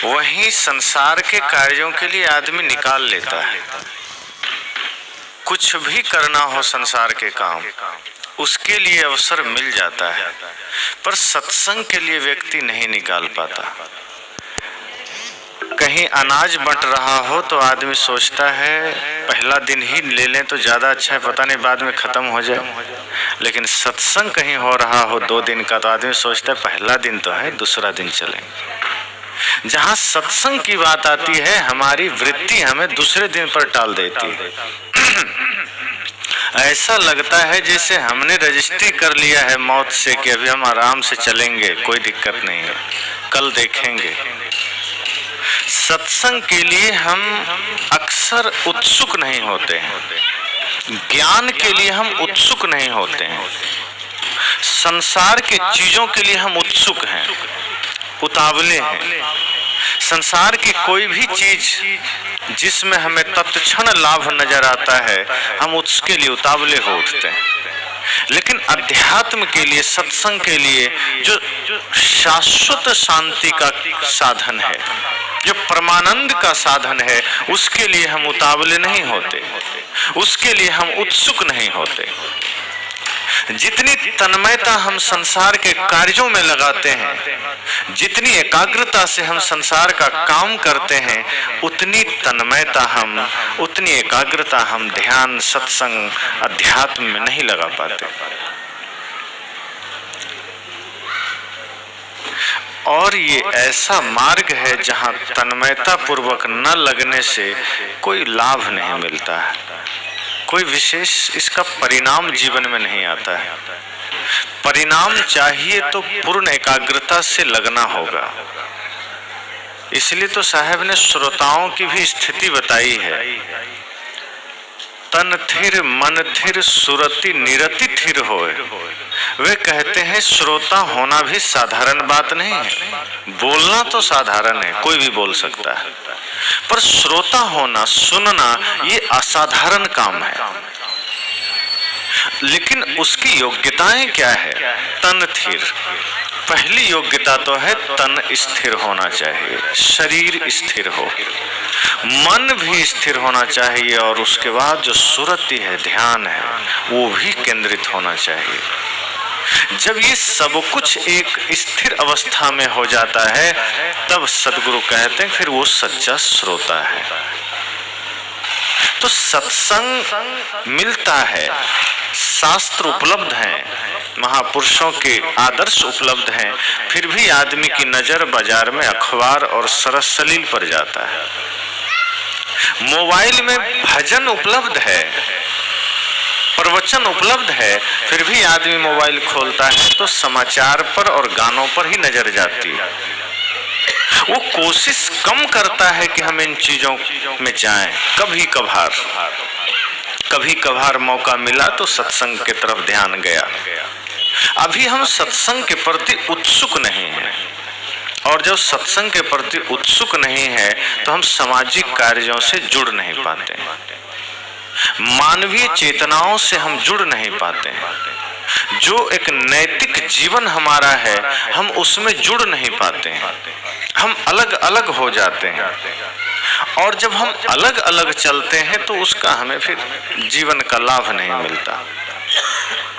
वहीं संसार के कार्यों के लिए आदमी निकाल लेता है। कुछ भी करना हो संसार के काम, उसके लिए अवसर मिल जाता है, पर सत्संग के लिए व्यक्ति नहीं निकाल पाता। कहीं अनाज बंट रहा हो तो आदमी सोचता है पहला दिन ही ले लें तो ज़्यादा अच्छा है, पता नहीं बाद में ख़त्म हो जाए। लेकिन सत्संग कहीं हो रहा हो 2 दिन का तो आदमी सोचता है पहला दिन तो है, दूसरा दिन चलें। जहाँ सत्संग की बात आती है हमारी वृत्ति हमें दूसरे दिन पर टाल देती है। ऐसा लगता है जैसे हमने रजिस्ट्री कर लिया है मौत से कि अभी हम आराम से चलेंगे, कोई दिक्कत नहीं है, कल देखेंगे। सत्संग के लिए हम अक्सर उत्सुक नहीं होते हैं, ज्ञान के लिए हम उत्सुक नहीं होते हैं, संसार के चीजों के लिए हम उत्सुक हैं, उतावले हैं। संसार की कोई भी चीज जिसमें हमें तत्क्षण लाभ नजर आता है हम उसके लिए उतावले हो उठते हैं। लेकिन अध्यात्म के लिए, सत्संग के लिए जो शाश्वत शांति का साधन है, जो परमानंद का साधन है, उसके लिए हम उतावले नहीं होते, उसके लिए हम उत्सुक नहीं होते। जितनी तन्मयता हम संसार के कार्यों में लगाते हैं, जितनी एकाग्रता से हम संसार का काम करते हैं, उतनी तन्मयता हम, उतनी एकाग्रता हम ध्यान, सत्संग, अध्यात्म में नहीं लगा पाते। और ये ऐसा मार्ग है जहाँ तन्मयता पूर्वक न लगने से कोई लाभ नहीं मिलता है, कोई विशेष इसका परिणाम जीवन में नहीं आता है। परिणाम चाहिए तो पूर्ण एकाग्रता से लगना होगा। इसलिए तो साहब ने श्रोताओं की भी स्थिति बताई है, तन थिर मन थिर सुरति निरति थिर होए। वे कहते हैं श्रोता होना भी साधारण बात नहीं है, बोलना तो साधारण है, कोई भी बोल सकता है, पर श्रोता होना, सुनना, ये असाधारण काम है। लेकिन उसकी योग्यताएं क्या है? तन थिर, पहली योग्यता तो है तन स्थिर होना चाहिए, शरीर स्थिर हो, मन भी स्थिर होना चाहिए, और उसके बाद जो सुरति है, ध्यान है, वो भी केंद्रित होना चाहिए। जब ये सब कुछ एक स्थिर अवस्था में हो जाता है तब सदगुरु कहते हैं फिर वो सच्चा श्रोता है। तो सत्संग मिलता है, शास्त्र उपलब्ध हैं, महापुरुषों के आदर्श उपलब्ध हैं, फिर भी आदमी की नजर बाजार में अखबार और सरसलील पर जाता है। मोबाइल में भजन उपलब्ध है, प्रवचन उपलब्ध है, फिर भी आदमी मोबाइल खोलता है तो समाचार पर और गानों पर ही नजर जाती है। वो कोशिश कम करता है कि हम इन चीजों में जाएं। कभी कभार मौका मिला तो सत्संग के तरफ ध्यान गया। अभी हम सत्संग के प्रति उत्सुक नहीं हैं, और जब सत्संग के प्रति उत्सुक नहीं है तो हम सामाजिक कार्यों से जुड़ नहीं पाते हैं, मानवीय चेतनाओं से हम जुड़ नहीं पाते हैं। जो एक नैतिक जीवन हमारा है हम उसमें जुड़ नहीं पाते हैं, हम अलग अलग हो जाते हैं, और जब हम अलग अलग चलते हैं तो उसका हमें फिर जीवन का लाभ नहीं मिलता।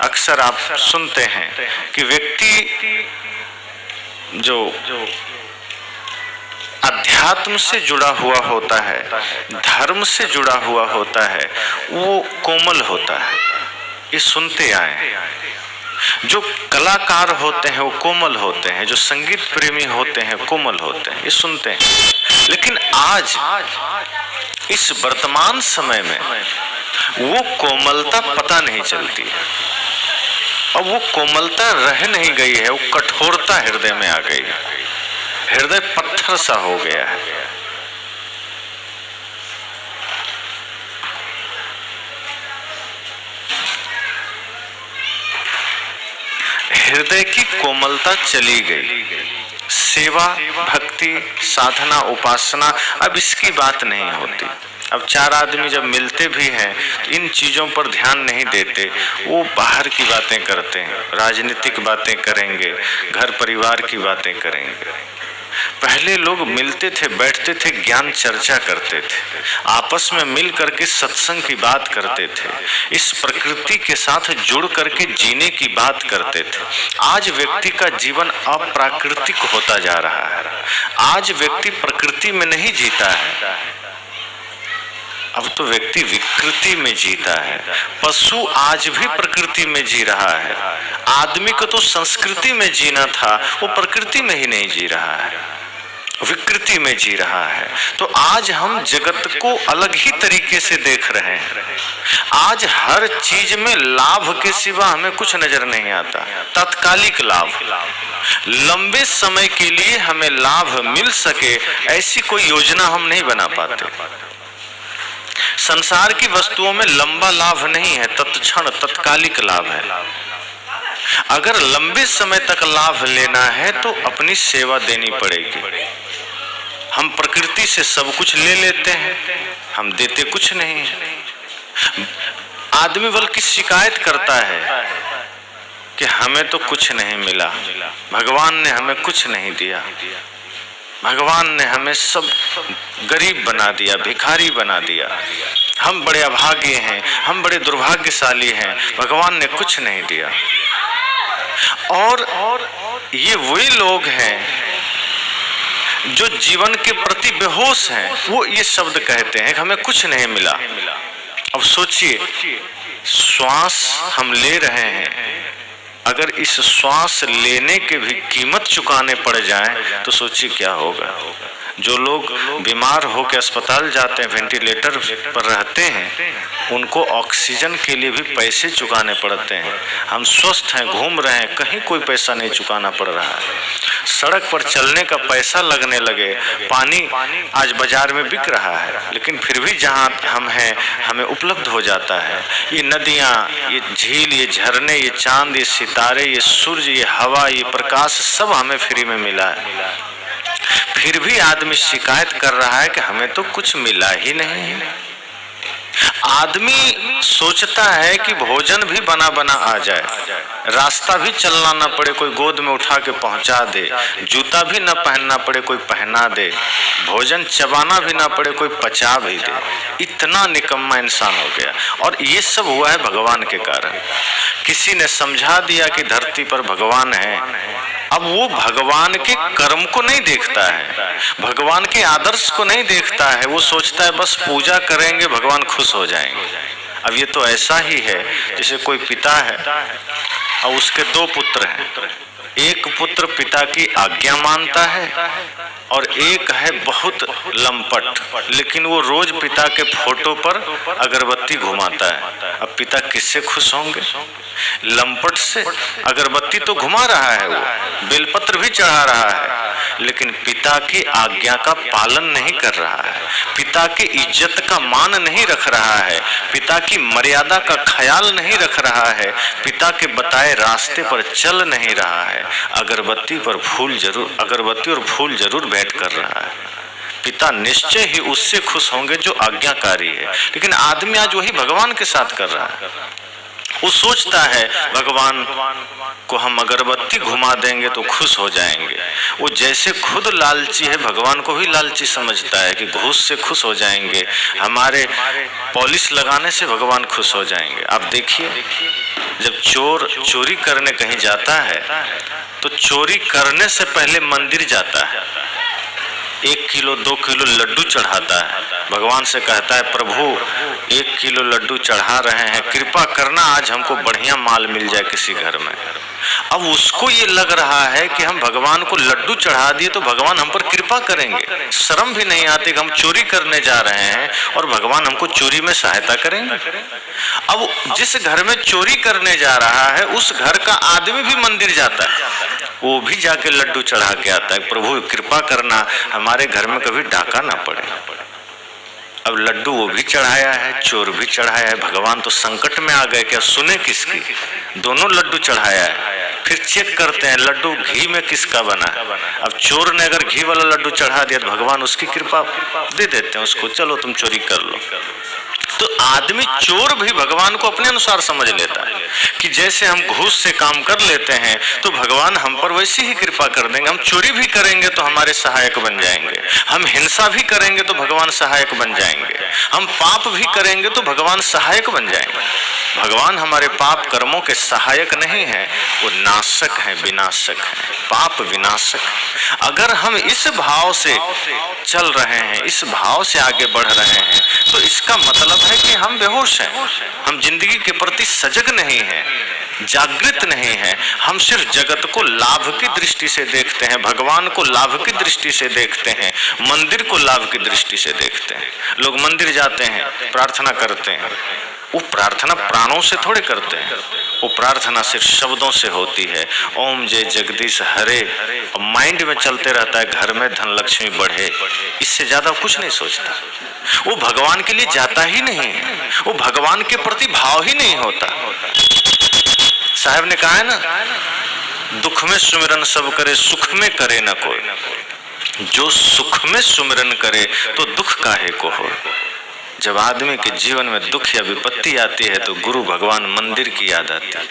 अक्सर आप सुनते हैं कि व्यक्ति जो अध्यात्म से जुड़ा हुआ होता है, धर्म से जुड़ा हुआ होता है, वो कोमल होता है, ये सुनते आए। जो कलाकार होते हैं वो कोमल होते हैं, जो संगीत प्रेमी होते हैं कोमल होते हैं, ये सुनते हैं। लेकिन आज इस वर्तमान समय में वो कोमलता पता नहीं चलती है, और वो कोमलता रह नहीं गई है, वो कठोरता हृदय में आ गई है, हृदय पत्थर सा हो गया है। हृदय की कोमलता चली गई। सेवा, भक्ति, साधना, उपासना, अब इसकी बात नहीं होती। अब 4 आदमी जब मिलते भी हैं इन चीजों पर ध्यान नहीं देते, वो बाहर की बातें करते हैं, राजनीतिक बातें करेंगे, घर परिवार की बातें करेंगे। पहले लोग मिलते थे, बैठते थे, ज्ञान चर्चा करते थे, आपस में मिल करके सत्संग की बात करते थे, इस प्रकृति के साथ जुड़ करके जीने की बात करते थे। आज व्यक्ति का जीवन अप्राकृतिक होता जा रहा है। आज व्यक्ति प्रकृति में नहीं जीता है, अब तो व्यक्ति विकृति में जीता है। पशु आज भी प्रकृति में जी रहा है। आदमी को तो संस्कृति में जीना था, वो प्रकृति में ही नहीं जी रहा है, विकृति में जी रहा है। तो आज हम जगत को अलग ही तरीके से देख रहे हैं। आज हर चीज में लाभ के सिवा हमें कुछ नजर नहीं आता। तात्कालिक लाभ, लंबे समय के लिए हमें लाभ मिल सके ऐसी कोई योजना हम नहीं बना पाते। संसार की वस्तुओं में लंबा लाभ नहीं है, तत्क्षण तत्कालिक लाभ है। अगर लंबे समय तक लाभ लेना है तो अपनी सेवा देनी पड़ेगी। हम प्रकृति से सब कुछ ले लेते हैं, हम देते कुछ नहीं है। आदमी बल्कि शिकायत करता है कि हमें तो कुछ नहीं मिला, भगवान ने हमें कुछ नहीं दिया, भगवान ने हमें सब गरीब बना दिया, भिखारी बना दिया, हम बड़े अभागे हैं, हम बड़े दुर्भाग्यशाली हैं, भगवान ने कुछ नहीं दिया। और ये वही लोग हैं जो जीवन के प्रति बेहोश हैं, वो ये शब्द कहते हैं कि हमें कुछ नहीं मिला। अब सोचिए, श्वास हम ले रहे हैं, अगर इस श्वास लेने के भी कीमत चुकाने पड़ जाए तो सोचिए क्या होगा। जो लोग बीमार होकर अस्पताल जाते हैं, वेंटिलेटर पर रहते हैं, उनको ऑक्सीजन के लिए भी पैसे चुकाने पड़ते हैं। हम स्वस्थ हैं, घूम रहे हैं, कहीं कोई पैसा नहीं चुकाना पड़ रहा है। सड़क पर चलने का पैसा लगने लगे, पानी आज बाजार में बिक रहा है, लेकिन फिर भी जहाँ हम हैं हमें उपलब्ध हो जाता है। ये नदियाँ, ये झील, ये झरने, ये चांद, ये सितारे, ये सूर्य, ये हवा, ये प्रकाश, सब हमें फ्री में मिला है। फिर भी आदमी शिकायत कर रहा है कि हमें तो कुछ मिला ही नहीं है। आदमी सोचता है कि भोजन भी बना बना आ जाए, रास्ता भी चलना न पड़े, कोई गोद में उठा के पहुंचा दे, जूता भी न पहनना पड़े, कोई पहना दे, भोजन चबाना भी ना पड़े, कोई पचा भी दे। इतना निकम्मा इंसान हो गया। और ये सब हुआ है भगवान के कारण। किसी ने समझा दिया कि धरती पर भगवान है, अब वो भगवान के कर्म को नहीं देखता है, भगवान के आदर्श को नहीं देखता है। वो सोचता है बस पूजा करेंगे भगवान खुश हो जाएंगे। अब ये तो ऐसा ही है जैसे कोई पिता है और उसके दो पुत्र हैं। एक पुत्र पिता की आज्ञा मानता है और एक है बहुत लंपट, लेकिन वो रोज पिता के फोटो पर अगरबत्ती घुमाता है। अब पिता किससे खुश होंगे? लंपट से। अगरबत्ती तो घुमा रहा है, वो बेलपत्र भी चढ़ा रहा है, लेकिन पिता की आज्ञा का पालन नहीं कर रहा है, पिता की इज्जत का मान नहीं रख रहा है, पिता की मर्यादा का ख्याल नहीं रख रहा है, पिता के बताए रास्ते पर चल नहीं रहा है। अगरबत्ती और फूल जरूर भेंट कर रहा है। पिता निश्चय ही उससे खुश होंगे जो आज्ञाकारी है, लेकिन आदमी आज वही भगवान के साथ कर रहा है। वो सोचता है भगवान को हम अगरबत्ती घुमा देंगे तो खुश हो जाएंगे। वो जैसे खुद लालची है, भगवान को भी लालची समझता है कि घूस से खुश हो जाएंगे, हमारे पॉलिश लगाने से भगवान खुश हो जाएंगे। आप देखिए, जब चोर चोरी करने कहीं जाता है तो चोरी करने से पहले मंदिर जाता है, 1 किलो 2 किलो लड्डू चढ़ाता है, भगवान से कहता है प्रभु 1 किलो लड्डू चढ़ा रहे हैं, कृपा करना आज हमको बढ़िया माल मिल जाए किसी घर में। अब उसको ये लग रहा है कि हम भगवान को लड्डू चढ़ा दिए तो भगवान हम पर कृपा करेंगे। शर्म भी नहीं आती कि हम चोरी करने जा रहे हैं और भगवान हमको चोरी में सहायता करेंगे। अब जिस घर में चोरी करने जा रहा है उस घर का आदमी भी मंदिर जाता है, वो भी जाके लड्डू चढ़ा के आता है, प्रभु कृपा करना हमारे घर में कभी डाका ना पड़े। अब लड्डू वो भी चढ़ाया है, चोर भी चढ़ाया है, भगवान तो संकट में आ गए, क्या सुने किसकी? दोनों लड्डू चढ़ाया है। फिर चेक करते हैं लड्डू घी में किसका बना है। अब चोर ने अगर घी वाला लड्डू चढ़ा दिया तो भगवान उसकी कृपा दे देते हैं उसको, चलो तुम चोरी कर लो। तो आदमी चोर भी भगवान को अपने अनुसार समझ लेता है कि जैसे हम घूस से काम कर लेते हैं तो भगवान हम पर वैसी ही कृपा कर देंगे। हम चोरी भी करेंगे तो हमारे सहायक बन जाएंगे, हम हिंसा भी करेंगे तो भगवान सहायक बन जाएंगे, हम पाप भी करेंगे तो भगवान सहायक बन जाएंगे। भगवान हमारे पाप कर्मों के सहायक नहीं है, वो नाशक है, विनाशक है, पाप विनाशक। अगर हम इस भाव से चल रहे हैं, इस भाव से आगे बढ़ रहे हैं, तो इसका मतलब है कि हम बेहोश हैं, हम जिंदगी के प्रति सजग नहीं हैं, जागृत नहीं है। हम सिर्फ जगत को लाभ की दृष्टि से देखते हैं, भगवान को लाभ की दृष्टि से देखते हैं, मंदिर को लाभ की दृष्टि से देखते हैं। लोग मंदिर जाते हैं, प्रार्थना करते हैं, वो प्रार्थना प्राणों से थोड़े करते हैं, वो प्रार्थना सिर्फ शब्दों से होती है, ओम जय जगदीश हरे, माइंड में चलते रहता है, घर में धन लक्ष्मी बढ़े, इससे ज्यादा कुछ नहीं सोचता। वो भगवान के लिए जाता ही नहीं है, वो भगवान के प्रति भाव ही नहीं होता। साहब ने कहा है ना, दुख में सुमिरन सब करे, सुख में करे न कोई। जो सुख में सुमिरन करे तो दुख काहे को हो। जब आदमी के जीवन में दुख या विपत्ति आती है तो गुरु भगवान मंदिर की याद आती है।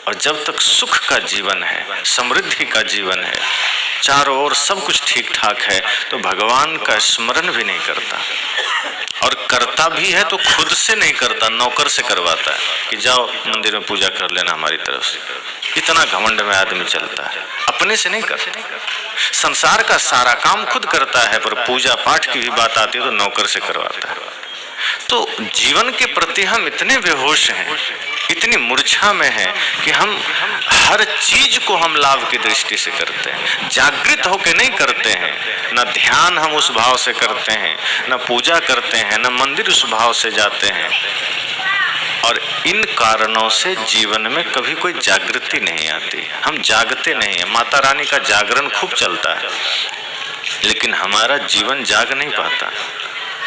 और जब तक सुख का जीवन है, समृद्धि का जीवन है, चारों ओर सब कुछ ठीक ठाक है, तो भगवान का स्मरण भी नहीं करता। और करता भी है तो खुद से नहीं करता, नौकर से करवाता है कि जाओ मंदिर में पूजा कर लेना हमारी तरफ से। इतना घमंड में आदमी चलता है, अपने से नहीं करता। संसार का सारा काम खुद करता है, पर पूजा पाठ की भी बात आती है तो नौकर से करवाता है। तो जीवन के प्रति हम इतने बेहोश हैं, इतनी मूर्छा में हैं कि हम हर चीज को हम लाभ की दृष्टि से करते हैं, जागृत होकर नहीं करते हैं। न ध्यान हम उस भाव से करते हैं, न पूजा करते हैं, न मंदिर उस भाव से जाते हैं। और इन कारणों से जीवन में कभी कोई जागृति नहीं आती, हम जागते नहीं हैं। माता रानी का जागरण खूब चलता है, लेकिन हमारा जीवन जाग नहीं पाता,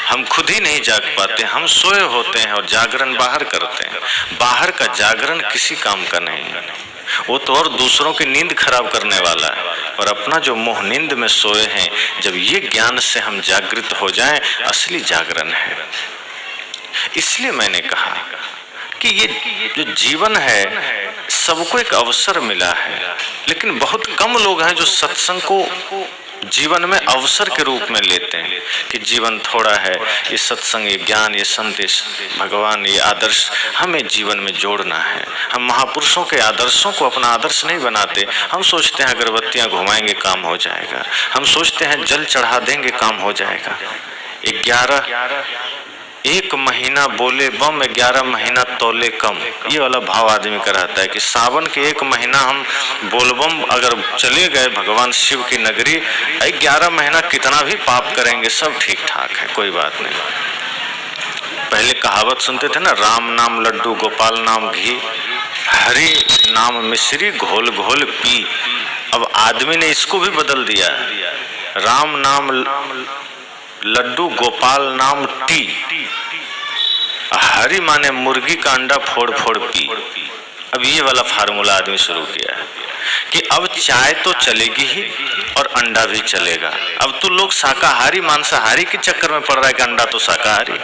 हम खुद ही नहीं जाग पाते, हम सोए होते हैं और जागरण बाहर करते हैं। बाहर का जागरण किसी काम का नहीं है, वो तो और दूसरों की नींद खराब करने वाला है। और अपना जो मोह नींद में सोए हैं, जब ये ज्ञान से हम जागृत हो जाएं, असली जागरण है। इसलिए मैंने कहा कि ये जो जीवन है, सबको एक अवसर मिला है, लेकिन बहुत कम लोग हैं जो सत्संग को जीवन में अवसर के रूप में लेते हैं कि जीवन थोड़ा है, ये सत्संग, ये ज्ञान, ये संदेश, भगवान, ये आदर्श हमें जीवन में जोड़ना है। हम महापुरुषों के आदर्शों को अपना आदर्श नहीं बनाते। हम सोचते हैं अगरबत्तियां घुमाएंगे काम हो जाएगा, हम सोचते हैं जल चढ़ा देंगे काम हो जाएगा। 1 महीना बोले बम, 11 महीना तोले कम, ये वाला भाव आदमी का रहता है कि सावन के 1 महीना हम बोलबम अगर चले गए भगवान शिव की नगरी, 11 महीना कितना भी पाप करेंगे सब ठीक ठाक है, कोई बात नहीं। पहले कहावत सुनते थे ना, राम नाम लड्डू गोपाल नाम घी, हरि नाम मिश्री घोल घोल पी। अब आदमी ने इसको भी बदल दिया, राम नाम लड्डू गोपाल नाम टी, हरि माने मुर्गी का अंडा फोड़ फोड़ पी। अब ये वाला फार्मूला आदमी शुरू किया है कि अब चाय तो चलेगी ही और अंडा भी चलेगा। अब तो लोग शाकाहारी मांसाहारी के चक्कर में पड़ रहा है कि अंडा तो शाकाहारी,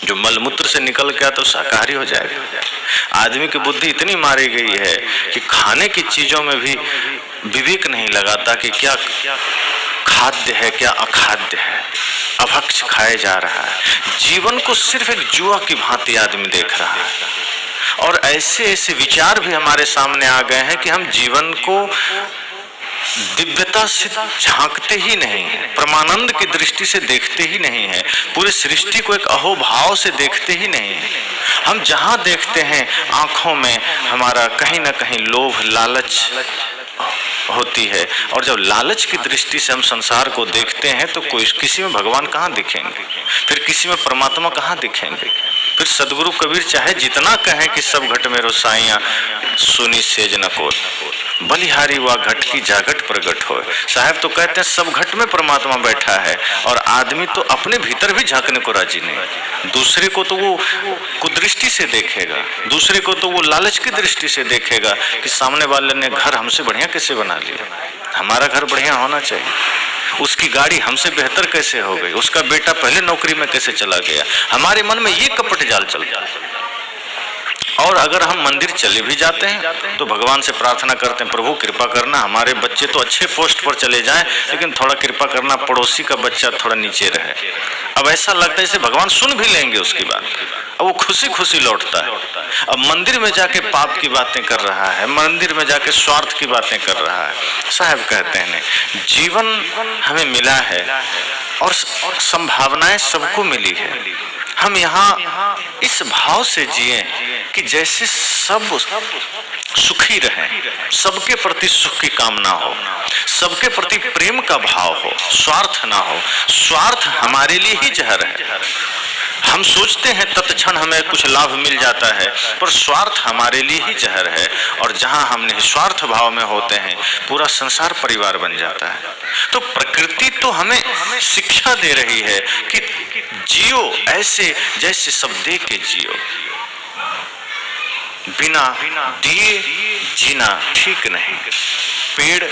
जो मलमूत्र से निकल गया तो शाकाहारी हो जाएगा। आदमी की बुद्धि इतनी मारी गई है कि खाने की चीजों में भी विवेक नहीं लगाता कि क्या खाद्य है क्या अखाद्य है, अभक्ष खाए जा रहा है। जीवन को सिर्फ एक जुआ की भांति आदमी देख रहा है। और ऐसे ऐसे विचार भी हमारे सामने आ गए हैं कि हम जीवन को दिव्यता से झांकते ही नहीं है, परमानंद की दृष्टि से देखते ही नहीं है, पूरी सृष्टि को एक अहोभाव से देखते ही नहीं है। हम जहां देखते हैं आंखों में हमारा कहीं ना कहीं लोभ लालच होती है। और जब लालच की दृष्टि से हम संसार को देखते हैं तो कोई किसी में भगवान कहाँ दिखेंगे, फिर किसी में परमात्मा कहाँ दिखेंगे। फिर सदगुरु कबीर चाहे जितना कहें कि सब घट में रोसाइयां सुनी सेज न को, बलिहारी व घट की जागट प्रगट हो। साहब तो कहते हैं सब घट में परमात्मा बैठा है, और आदमी तो अपने भीतर भी झांकने को राजी नहीं। दूसरे को तो वो कुदृष्टि से देखेगा, दूसरे को तो वो लालच की दृष्टि से देखेगा कि सामने वाले ने घर हमसे बढ़िया कैसे बना लिया, हमारा घर बढ़िया होना चाहिए। उसकी गाड़ी हमसे बेहतर कैसे हो गई, उसका बेटा पहले नौकरी में कैसे चला गया। हमारे मन में ये कपट जाल चलता है। और अगर हम मंदिर चले भी जाते हैं तो भगवान से प्रार्थना करते हैं, प्रभु कृपा करना हमारे बच्चे तो अच्छे पोस्ट पर चले जाएं, लेकिन थोड़ा कृपा करना पड़ोसी का बच्चा थोड़ा नीचे रहे। अब ऐसा लगता है जैसे भगवान सुन भी लेंगे उसकी बात, अब वो खुशी खुशी लौटता है। अब मंदिर में जाके पाप की बातें कर रहा है, मंदिर में जाके स्वार्थ की बातें कर रहा है। साहब कहते हैं जीवन हमें मिला है और संभावनाएं सबको मिली है। हम यहाँ इस भाव से जिए कि जैसे सब सुखी रहें, सबके प्रति सुख की कामना हो, सबके प्रति प्रेम का भाव हो, स्वार्थ ना हो। स्वार्थ हमारे लिए ही जहर है। हम सोचते हैं तत्क्षण हमें कुछ लाभ मिल जाता है, पर स्वार्थ हमारे लिए ही जहर है। और जहां हम निस्वार्थ भाव में होते हैं पूरा संसार परिवार बन जाता है। तो प्रकृति तो हमें शिक्षा दे रही है कि जियो ऐसे जैसे सब दे के जियो, बिना दिए जीना ठीक नहीं। पेड़,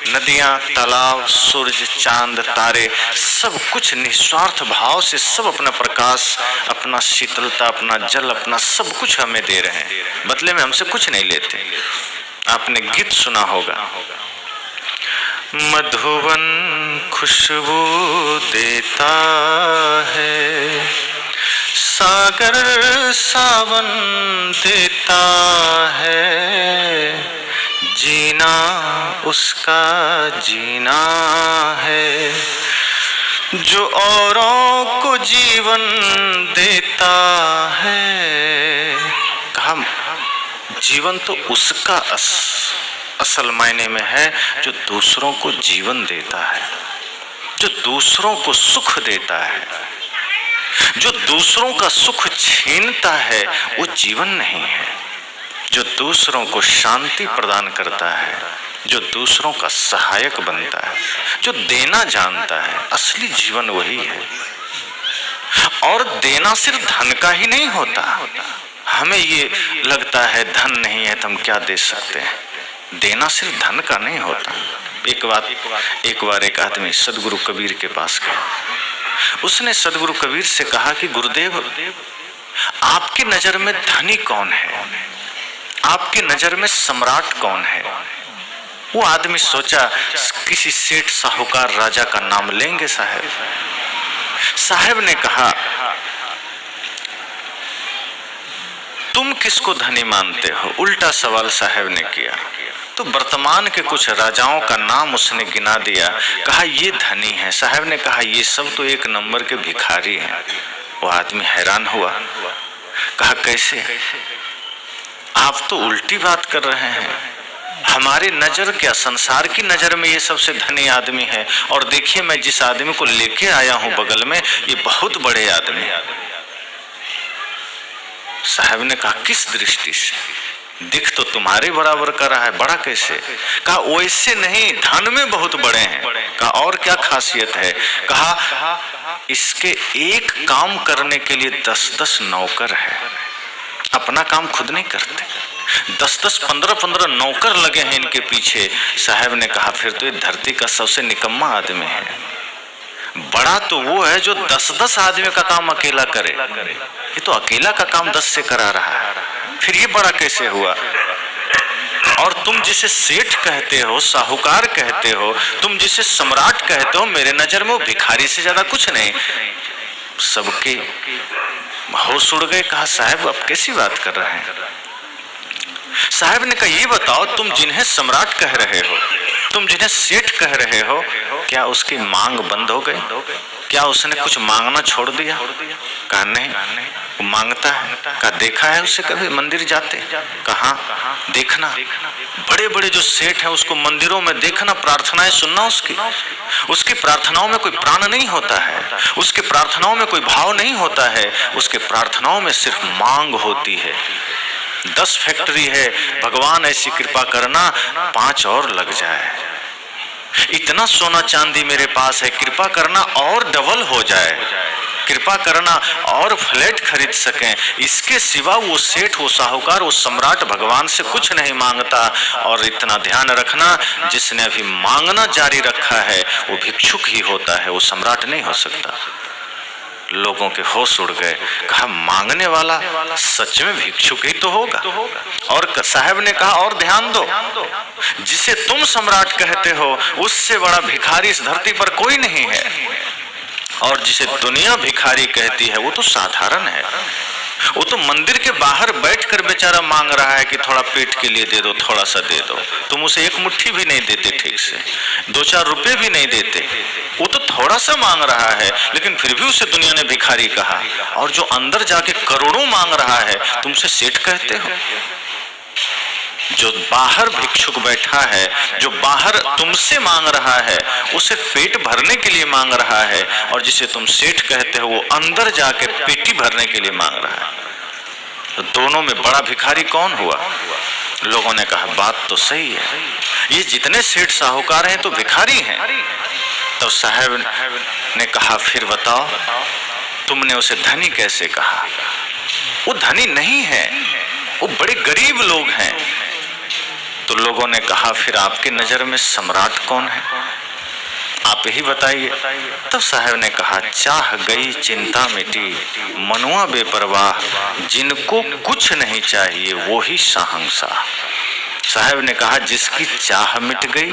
नदियां, तालाब, सूरज, चांद, तारे सब कुछ निस्वार्थ भाव से सब अपना प्रकाश, अपना शीतलता, अपना जल, अपना सब कुछ हमें दे रहे हैं, बदले में हमसे कुछ नहीं लेते। आपने गीत सुना होगा, मधुवन खुशबू देता है, सागर सावन देता है, जीना उसका जीना है, जो औरों को जीवन देता है। कहा जीवन तो उसका असल मायने में है जो दूसरों को जीवन देता है, जो दूसरों को सुख देता है। जो दूसरों का सुख छीनता है वो जीवन नहीं है। जो दूसरों को शांति प्रदान करता है, जो दूसरों का सहायक बनता है, जो देना जानता है, असली जीवन वही है। और देना सिर्फ धन का ही नहीं होता। हमें ये लगता है धन नहीं है तो हम क्या दे सकते हैं। देना सिर्फ धन का नहीं होता। एक बार एक आदमी सदगुरु कबीर के पास गया। उसने सदगुरु कबीर से कहा कि गुरुदेव, आपकी नजर में धनी कौन है, आपकी नजर में सम्राट कौन है। वो आदमी सोचा किसी सेठ, साहूकार, राजा का नाम लेंगे साहब। साहब ने कहा तुम किसको धनी मानते हो। उल्टा सवाल साहब ने किया। तो वर्तमान के कुछ राजाओं का नाम उसने गिना दिया। कहा ये धनी है। साहब ने कहा ये सब तो एक नंबर के भिखारी हैं। वो आदमी हैरान हुआ, कहा कैसे, आप तो उल्टी बात कर रहे हैं। हमारी नजर क्या, संसार की नजर में ये सबसे धनी आदमी है। और देखिए मैं जिस आदमी को लेके आया हूं बगल में, ये बहुत बड़े आदमी। साहब ने कहा किस दृष्टि से, दिख तो तुम्हारे बराबर कर रहा है, बड़ा कैसे। कहा वैसे नहीं, धन में बहुत बड़े हैं। कहा और क्या खासियत है। कहा इसके एक काम करने के लिए 10-10 नौकर है, अपना काम खुद नहीं करते। 10-10, 15-15 नौकर लगे हैं इनके पीछे। साहब ने कहा फिर तो ये धरती का सबसे निकम्मा आदमी है। बड़ा तो वो है जो 10-10 आदमी का काम अकेला करे, ये तो अकेला का काम 10 से करा रहा है, फिर ये बड़ा कैसे हुआ। और तुम जिसे सेठ कहते हो, साहूकार कहते हो, तुम जिसे सम्राट कहते हो, मेरे नजर में वो भिखारी से ज्यादा कुछ नहीं। सबके होश उड़ गए। कहा साहब आप कैसी बात कर रहे हैं। साहब ने कहा ये बताओ, तुम जिन्हें सम्राट कह रहे हो, तुम जिन्हें सेठ कह रहे हो, क्या उसकी मांग बंद हो गई, क्या उसने कुछ मांगना छोड़ दिया। कहा नहीं, वो मांगता है। कहा देखा है उसे कभी मंदिर जाते। कहा देखना, बड़े बड़े जो सेठ हैं उसको मंदिरों में देखना, प्रार्थनाएं सुनना उसकी प्रार्थनाओं में कोई प्राण नहीं होता है, उसके प्रार्थनाओं में कोई भाव नहीं होता है, उसके प्रार्थनाओं में सिर्फ मांग होती है। 10 फैक्ट्री है, भगवान ऐसी कृपा करना 5 और लग जाए। इतना सोना चांदी मेरे पास है, कृपा करना और डबल हो जाए। कृपा करना और फ्लैट खरीद सकें, इसके सिवा वो सेठ, वो साहूकार, वो सम्राट भगवान से कुछ नहीं मांगता। और इतना ध्यान रखना, जिसने अभी मांगना जारी रखा है वो भिक्षुक ही होता है, वो सम्राट नहीं हो सकता। लोगों के होश उड़ गए, कहा मांगने वाला सच में भिक्षुक ही तो होगा। और साहब ने कहा और ध्यान दो, जिसे तुम सम्राट कहते हो उससे बड़ा भिखारी इस धरती पर कोई नहीं है, और जिसे दुनिया भिखारी कहती है वो तो साधारण है। वो तो मंदिर के बाहर बैठकर बेचारा मांग रहा है कि थोड़ा पेट के लिए दे दो, थोड़ा सा दे दो। तुम उसे एक मुट्ठी भी नहीं देते, ठीक से 2-4 रुपए भी नहीं देते, वो तो थोड़ा सा मांग रहा है, लेकिन फिर भी उसे दुनिया ने भिखारी कहा। और जो अंदर जाके करोड़ों मांग रहा है तुमसे सेठ कहते हो। जो बाहर भिक्षुक बैठा है, जो बाहर तुमसे मांग रहा है, उसे पेट भरने के लिए मांग रहा है, और जिसे तुम सेठ कहते हो वो अंदर जाके पेटी भरने के लिए मांग रहा है। तो दोनों में बड़ा भिखारी कौन हुआ? लोगों ने कहा बात तो सही है, ये जितने सेठ साहूकार हैं तो भिखारी हैं। तो साहब ने कहा फिर बताओ, तुमने उसे धनी कैसे कहा? वो धनी नहीं है, वो बड़े गरीब लोग हैं। तो लोगों ने कहा फिर आपके नजर में सम्राट कौन है, आप ही बताइए। तब साहब ने कहा चाह गई चिंता मिटी, मनुआ बेपरवाह, जिनको कुछ नहीं चाहिए वो ही शाहंशाह। साहब ने कहा जिसकी चाह मिट गई,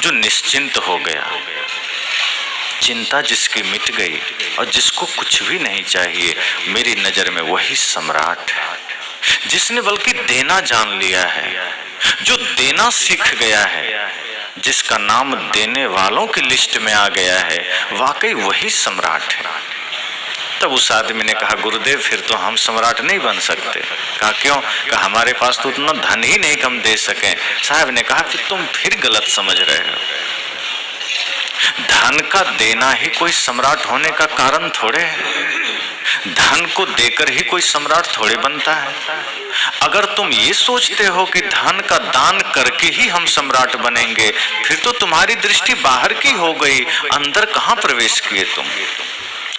जो निश्चिंत हो गया, चिंता जिसकी मिट गई और जिसको कुछ भी नहीं चाहिए, मेरी नजर में वही सम्राट है। जिसने बल्कि देना जान लिया है, जो देना सीख गया है, जिसका नाम देने वालों की लिस्ट में आ गया है, वाकई वही सम्राट है। तब उस आदमी ने कहा गुरुदेव फिर तो हम सम्राट नहीं बन सकते। कहा क्यों? कहा हमारे पास तो उतना धन ही नहीं कि हम दे सकें। साहब ने कहा कि तुम फिर गलत समझ रहे हो। धन का देना ही कोई सम्राट होने का कारण थोड़े है। धन को देकर ही कोई सम्राट थोड़े बनता है। अगर तुम ये सोचते हो कि धन का दान करके ही हम सम्राट बनेंगे, फिर तो तुम्हारी दृष्टि बाहर की हो गई, अंदर कहाँ प्रवेश किए तुम।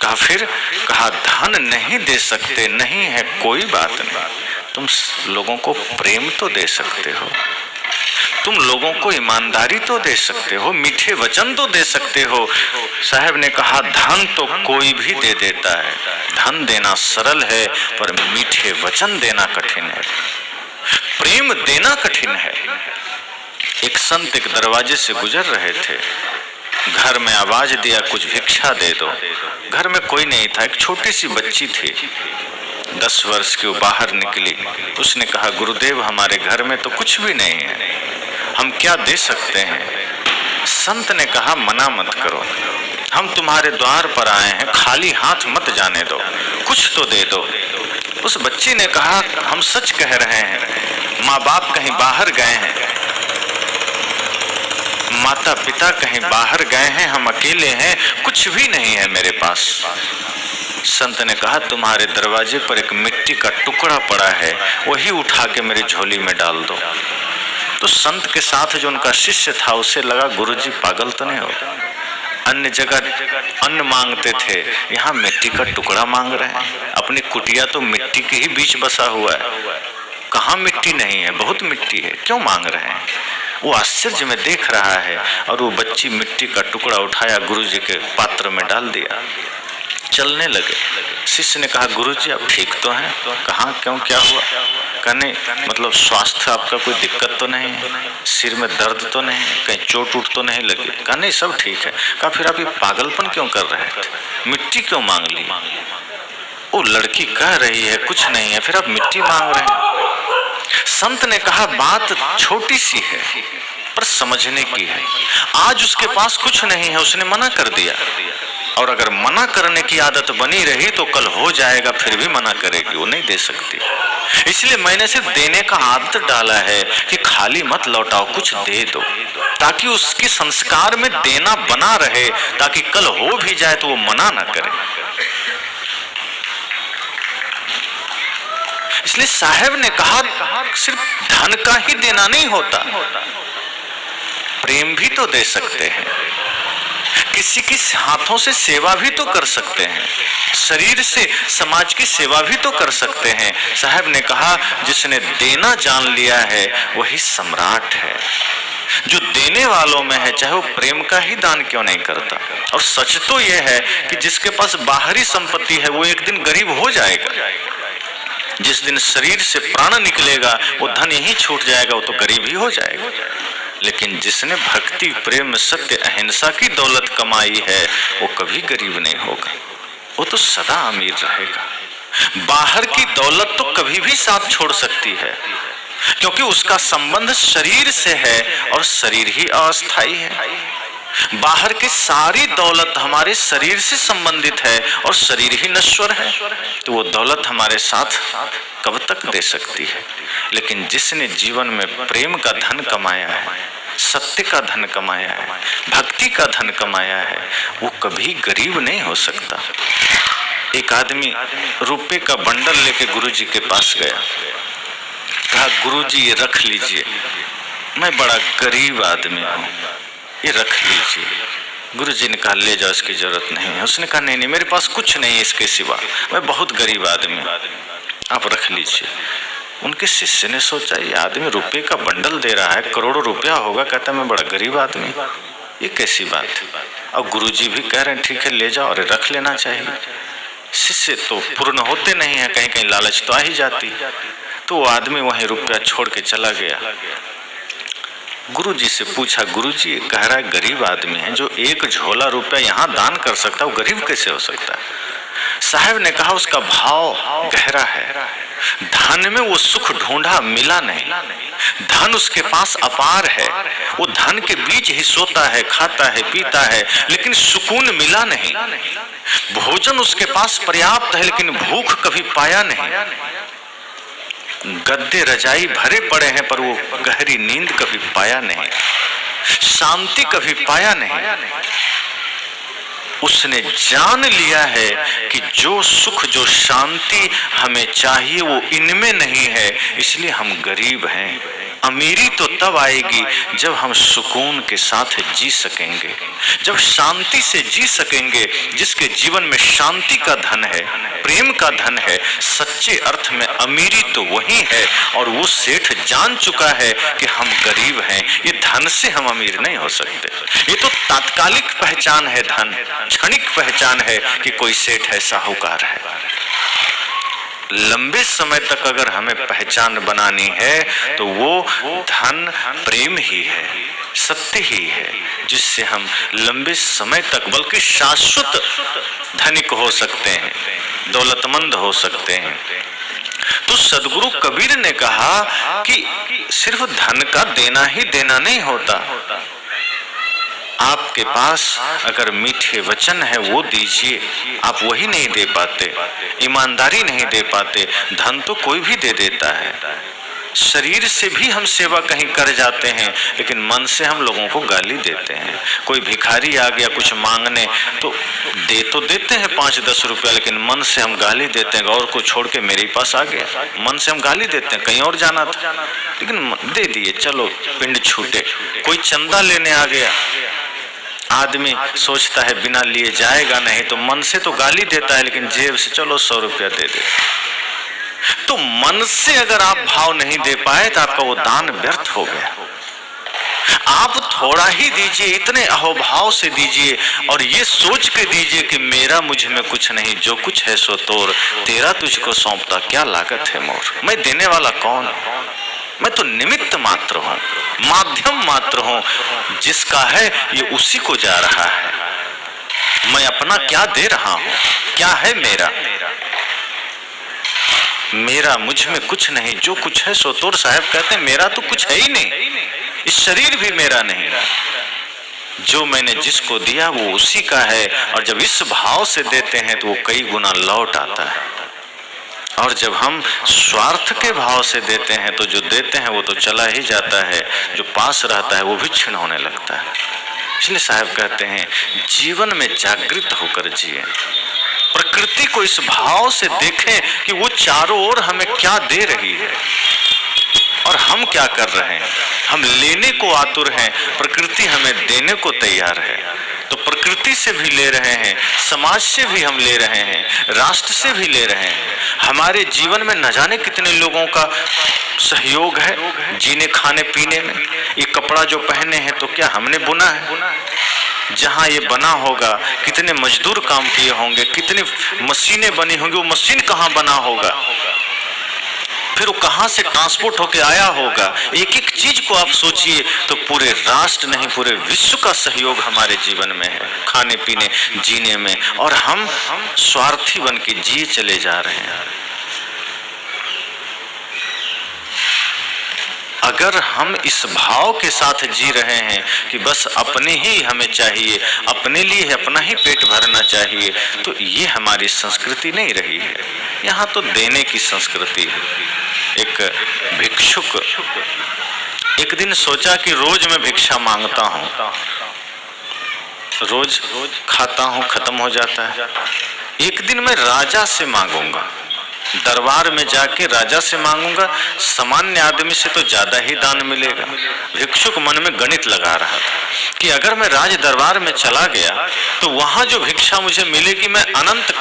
कहा फिर? कहा धन नहीं दे सकते, नहीं है कोई बात नहीं, तुम लोगों को प्रेम तो दे सकते हो, तुम लोगों को ईमानदारी तो दे सकते हो, मीठे वचन तो दे सकते हो। साहब ने कहा धन तो कोई भी दे देता है, धन देना सरल है पर मीठे वचन देना कठिन है, प्रेम देना कठिन है। एक संत एक दरवाजे से गुजर रहे थे, घर में आवाज दिया कुछ भिक्षा दे दो। घर में कोई नहीं था, एक छोटी सी बच्ची थी 10 वर्ष की, वो बाहर निकली। उसने कहा गुरुदेव हमारे घर में तो कुछ भी नहीं है, हम क्या दे सकते हैं? संत ने कहा मना मत करो, हम तुम्हारे द्वार पर आए हैं, खाली हाथ मत जाने दो, कुछ तो दे दो। उस बच्ची ने कहा हम सच कह रहे हैं, माँ बाप कहीं बाहर गए हैं, माता पिता कहीं बाहर गए हैं, हम अकेले हैं, कुछ भी नहीं है मेरे पास। संत ने कहा तुम्हारे दरवाजे पर एक मिट्टी का टुकड़ा पड़ा है, वही उठा के मेरी झोली में डाल दो। तो संत के साथ जो उनका शिष्य था उसे लगा गुरुजी पागल तो नहीं हो, अन्य जगह अन्न मांगते थे, यहाँ मिट्टी का टुकड़ा मांग रहे हैं। अपनी कुटिया तो मिट्टी के ही बीच बसा हुआ है, कहाँ मिट्टी नहीं है, बहुत मिट्टी है, क्यों मांग रहे हैं? वो आश्चर्य में देख रहा है। और वो बच्ची मिट्टी का टुकड़ा उठाया, गुरुजी के पात्र में डाल दिया, चलने लगे। शिष्य ने कहा गुरुजी आप ठीक तो हैं? कहाँ क्यों, क्या हुआ? कहने मतलब स्वास्थ्य आपका कोई दिक्कत तो नहीं है, सिर में दर्द तो नहीं है, कहीं चोट उठ तो नहीं लगी? कहा नहीं सब ठीक है। कहा फिर आप ये पागलपन क्यों कर रहे थे, मिट्टी क्यों मांग ली? वो लड़की कह रही है कुछ नहीं है, फिर आप मिट्टी मांग रहे हैं। संत ने कहा बात छोटी सी है पर समझने की है। आज उसके पास कुछ नहीं है, उसने मना कर दिया, और अगर मना करने की आदत बनी रही तो कल हो जाएगा, फिर भी मना करेगी, वो नहीं दे सकती। इसलिए मैंने सिर्फ देने का आदत डाला है कि खाली मत लौटाओ, कुछ दे दो, ताकि उसके संस्कार में देना बना रहे, ताकि कल हो भी जाए तो वो मना ना करे। इसलिए साहब ने कहा सिर्फ धन का ही देना नहीं होता, प्रेम भी तो दे सकते हैं। किसी की हाथों से सेवा भी तो कर सकते हैं, शरीर से समाज की सेवा भी तो कर सकते हैं। साहब ने कहा जिसने देना जान लिया है वही सम्राट है। जो देने वालों में है, चाहे वो प्रेम का ही दान क्यों नहीं करता। और सच तो यह है कि जिसके पास बाहरी संपत्ति है वो एक दिन गरीब हो जाएगा। जिस दिन शरीर से प्राण निकलेगा वो धन यही छूट जाएगा, वो तो गरीब ही हो जाएगा। लेकिन जिसने भक्ति, प्रेम, सत्य, अहिंसा की दौलत कमाई है वो कभी गरीब नहीं होगा, वो तो सदा अमीर रहेगा। बाहर की दौलत तो कभी भी साथ छोड़ सकती है, क्योंकि उसका संबंध शरीर से है और शरीर ही अस्थायी है। बाहर की सारी दौलत हमारे शरीर से संबंधित है और शरीर ही नश्वर है, तो वो दौलत हमारे साथ कब तक दे सकती है। लेकिन जिसने जीवन में प्रेम का धन कमाया है, सत्य का धन कमाया है, भक्ति का धन कमाया है, वो कभी गरीब नहीं हो सकता। एक आदमी रुपए का बंडल लेके गुरुजी के पास गया, कहा गुरुजी ये रख लीजिए, मैं बड़ा गरीब आदमी हूँ, ये रख लीजिए। गुरुजी ने कहा ले जाओ, इसकी जरूरत नहीं है। उसने कहा नहीं नहीं, मेरे पास कुछ नहीं है इसके सिवा, मैं बहुत गरीब आदमी हूँ, आप रख लीजिए। उनके शिष्य ने सोचा ये आदमी रुपए का बंडल दे रहा है, करोड़ों रुपया होगा, कहता मैं बड़ा गरीब आदमी, ये कैसी बात है। और गुरुजी भी कह रहे हैं ठीक है ले जाओ और रख लेना चाहिए। शिष्य तो पूर्ण होते नहीं है, कहीं कहीं लालच तो आ ही जाती। तो वो आदमी वहीं रुपया छोड़ के चला गया। गुरुजी से पूछा, गुरुजी कह रहा है गरीब आदमी है, जो एक झोला रुपया यहाँ दान कर सकता है वो गरीब कैसे हो सकता है। साहब ने कहा उसका भाव गहरा है, धन में वो सुख ढूंढा मिला नहीं, धन उसके पास अपार है, वो धन के बीच ही सोता है, खाता है, पीता है, लेकिन सुकून मिला नहीं। भोजन उसके पास पर्याप्त है लेकिन भूख कभी पाया नहीं। गद्दे रजाई भरे पड़े हैं पर वो गहरी नींद कभी पाया नहीं, शांति कभी पाया नहीं। उसने जान लिया है कि जो सुख, जो शांति हमें चाहिए वो इनमें नहीं है, इसलिए हम गरीब हैं। अमीरी तो तब आएगी जब हम सुकून के साथ जी सकेंगे, जब शांति से जी सकेंगे। जिसके जीवन में शांति का धन है, प्रेम का धन है, सच्चे अर्थ में अमीरी तो वही है। और वो सेठ जान चुका है कि हम गरीब हैं, ये धन से हम अमीर नहीं हो सकते। ये तो तात्कालिक पहचान है, धन क्षणिक पहचान है कि कोई सेठ है, साहूकार है। लंबे समय तक अगर हमें पहचान बनानी है तो वो धन प्रेम ही है, सत्य ही है, जिससे हम लंबे समय तक बल्कि शाश्वत धनिक हो सकते हैं, दौलतमंद हो सकते हैं। तो सदगुरु कबीर ने कहा कि सिर्फ धन का देना ही देना नहीं होता, आपके पास अगर मीठे वचन है वो दीजिए, आप वही नहीं दे पाते, ईमानदारी नहीं दे पाते। धन तो कोई भी दे देता है, शरीर से भी हम सेवा कहीं कर जाते हैं लेकिन मन से हम लोगों को गाली देते हैं। कोई भिखारी आ गया कुछ मांगने तो देते हैं 5-10 रुपया, लेकिन मन से हम गाली देते हैं। और को छोड़ के मेरे पास आ गया, मन से हम गाली देते हैं, कहीं और जाना था लेकिन दे दिए, चलो पिंड छूटे। कोई चंदा लेने आ गया, आदमी सोचता है बिना लिए जाएगा नहीं, तो मन से तो गाली देता है लेकिन जेब से चलो 100 रुपया दे दे। तो मन से अगर आप भाव नहीं दे पाए तो आपका वो दान व्यर्थ हो गया। आप थोड़ा ही दीजिए, इतने अहोभाव से दीजिए और ये सोच के दीजिए कि मेरा मुझ में कुछ नहीं, जो कुछ है सो तोर, तेरा तुझको सौंपता क्या लागत है मोर। मैं देने वाला कौन हूं, मैं तो निमित्त मात्र हूं, माध्यम मात्र हूं, जिसका है ये उसी को जा रहा है। मैं अपना क्या दे रहा हूं, क्या है मेरा, मेरा मुझ में कुछ नहीं, जो कुछ है सो तोर। साहब कहते हैं मेरा तो कुछ है ही नहीं, इस शरीर भी मेरा नहीं, जो मैंने जिसको दिया वो उसी का है। और जब इस भाव से देते हैं तो वो कई गुना लौट आता है। और जब हम स्वार्थ के भाव से देते हैं तो जो देते हैं वो तो चला ही जाता है, जो पास रहता है वो भी क्षीण होने लगता है। इसलिए साहब कहते हैं जीवन में जागृत होकर जिए, प्रकृति को इस भाव से देखें कि वो चारों ओर हमें क्या दे रही है और हम क्या कर रहे हैं। हम लेने को आतुर हैं, प्रकृति हमें देने को तैयार है। तो प्रकृति से भी ले रहे हैं, समाज से भी हम ले रहे हैं, राष्ट्र से भी ले रहे हैं। हमारे जीवन में न जाने कितने लोगों का सहयोग है जीने खाने पीने में। ये कपड़ा जो पहने हैं तो क्या हमने बुना है? जहां ये बना होगा कितने मजदूर काम किए होंगे, कितनी मशीनें बनी होंगी, वो मशीन कहाँ बना होगा, फिर वो कहां से ट्रांसपोर्ट होके आया होगा। एक एक चीज को आप सोचिए तो पूरे राष्ट्र नहीं पूरे विश्व का सहयोग हमारे जीवन में है, खाने पीने जीने में, और हम स्वार्थी बन के जिए चले जा रहे हैं। अगर हम इस भाव के साथ जी रहे हैं कि बस अपने ही हमें चाहिए, अपने लिए अपना ही पेट भरना चाहिए, तो ये हमारी संस्कृति नहीं रही है। यहाँ तो देने की संस्कृति है। एक भिक्षुक एक दिन सोचा कि रोज मैं भिक्षा मांगता हूँ, रोज खाता हूँ, खत्म हो जाता है। एक दिन मैं राजा से मांगूंगा, दरबार में जाके राजा से मांगूंगा, सामान्य आदमी से तो ज्यादा ही दान मिलेगा। भिक्षुक मन में गणित लगा रहा था कि अगर मैं राज दरबार में चला गया तो वहां जो भिक्षा मुझे मिलेगी मैं अनंत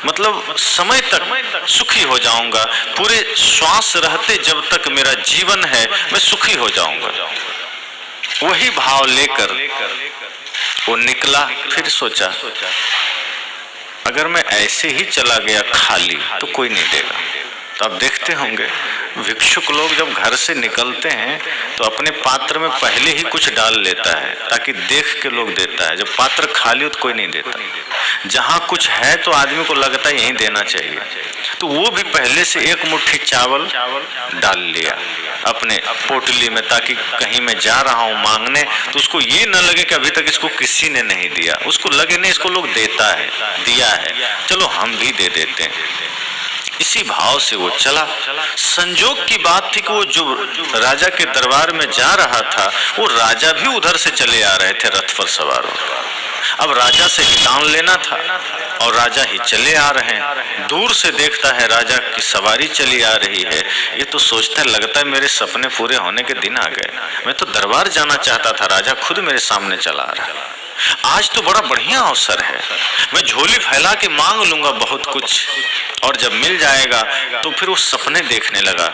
मतलब समय तक सुखी हो जाऊंगा। पूरे श्वास रहते जब तक मेरा जीवन है मैं सुखी हो जाऊंगा। वही भाव लेकर वो निकला। फिर सोचा अगर मैं ऐसे ही चला गया खाली तो कोई नहीं देगा। तो आप देखते होंगे भिक्षुक लोग जब घर से निकलते हैं तो अपने पात्र में पहले ही कुछ डाल लेता है ताकि देख के लोग देता है। जब पात्र खाली हो तो कोई नहीं देता। जहां कुछ है तो आदमी को लगता है यही देना चाहिए, तो वो भी पहले से एक मुट्ठी चावल डाल लिया अपने पोटली में, ताकि कहीं मैं जा रहा हूं मांगने तो उसको ये न लगे कि अभी तक इसको किसी ने नहीं दिया, उसको लगे नहीं इसको लोग देता है, दिया है, चलो हम भी दे देते हैं। इसी भाव से वो चला। संजोग की बात थी कि वो जो राजा के दरबार में जा रहा था वो राजा भी उधर से चले आ रहे थे रथ पर सवार होकर। अब राजा से हितान लेना था और राजा ही चले आ रहे हैं। दूर से देखता है राजा की सवारी चली आ रही है, ये तो सोचता है लगता है मेरे सपने पूरे होने के दिन आ गए, मैं तो दरबार जाना चाहता था, राजा खुद मेरे सामने चला आ रहा है। आज तो बड़ा बढ़िया अवसर है, मैं झोली फैला के मांग लूंगा बहुत कुछ, और जब मिल जाएगा तो फिर वो सपने देखने लगा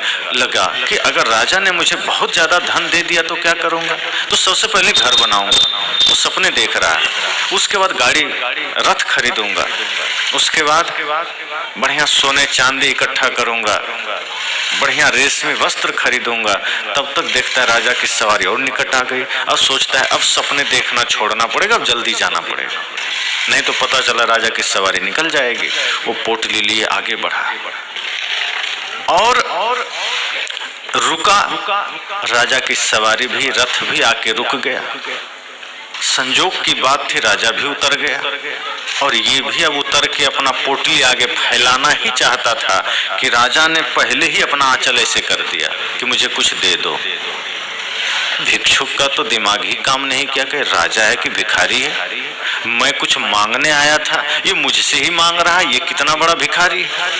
कि अगर राजा ने मुझे बहुत ज्यादा धन दे दिया तो क्या करूंगा। तो सबसे पहले घर बनाऊंगा, वो सपने देख रहा है। उसके बाद गाड़ी रथ खरीदूंगा, उसके बाद बढ़िया सोने चांदी इकट्ठा करूंगा, बढ़िया रेशमी वस्त्र खरीदूंगा। तब तक देखता है राजा की सवारी और निकट आ गई। अब सोचता है अब सपने देखना छोड़ना पड़ेगा, अब जल्दी जाना पड़ेगा, नहीं तो पता चला राजा की सवारी निकल जाएगी। वो पोटली लिए आगे बढ़ा और रुका। राजा की सवारी भी, रथ भी आके रुक गया। संजोग की बात थी राजा भी उतर गया और ये भी अब उतर के अपना पोटली आगे फैलाना ही चाहता था कि राजा ने पहले ही अपना आंचल ऐसे कर दिया कि मुझे कुछ दे दो। भिक्षुक का तो दिमाग ही काम नहीं किया कि राजा है कि भिखारी है, मैं कुछ मांगने आया था, ये मुझसे ही मांग रहा है, ये कितना बड़ा भिखारी है।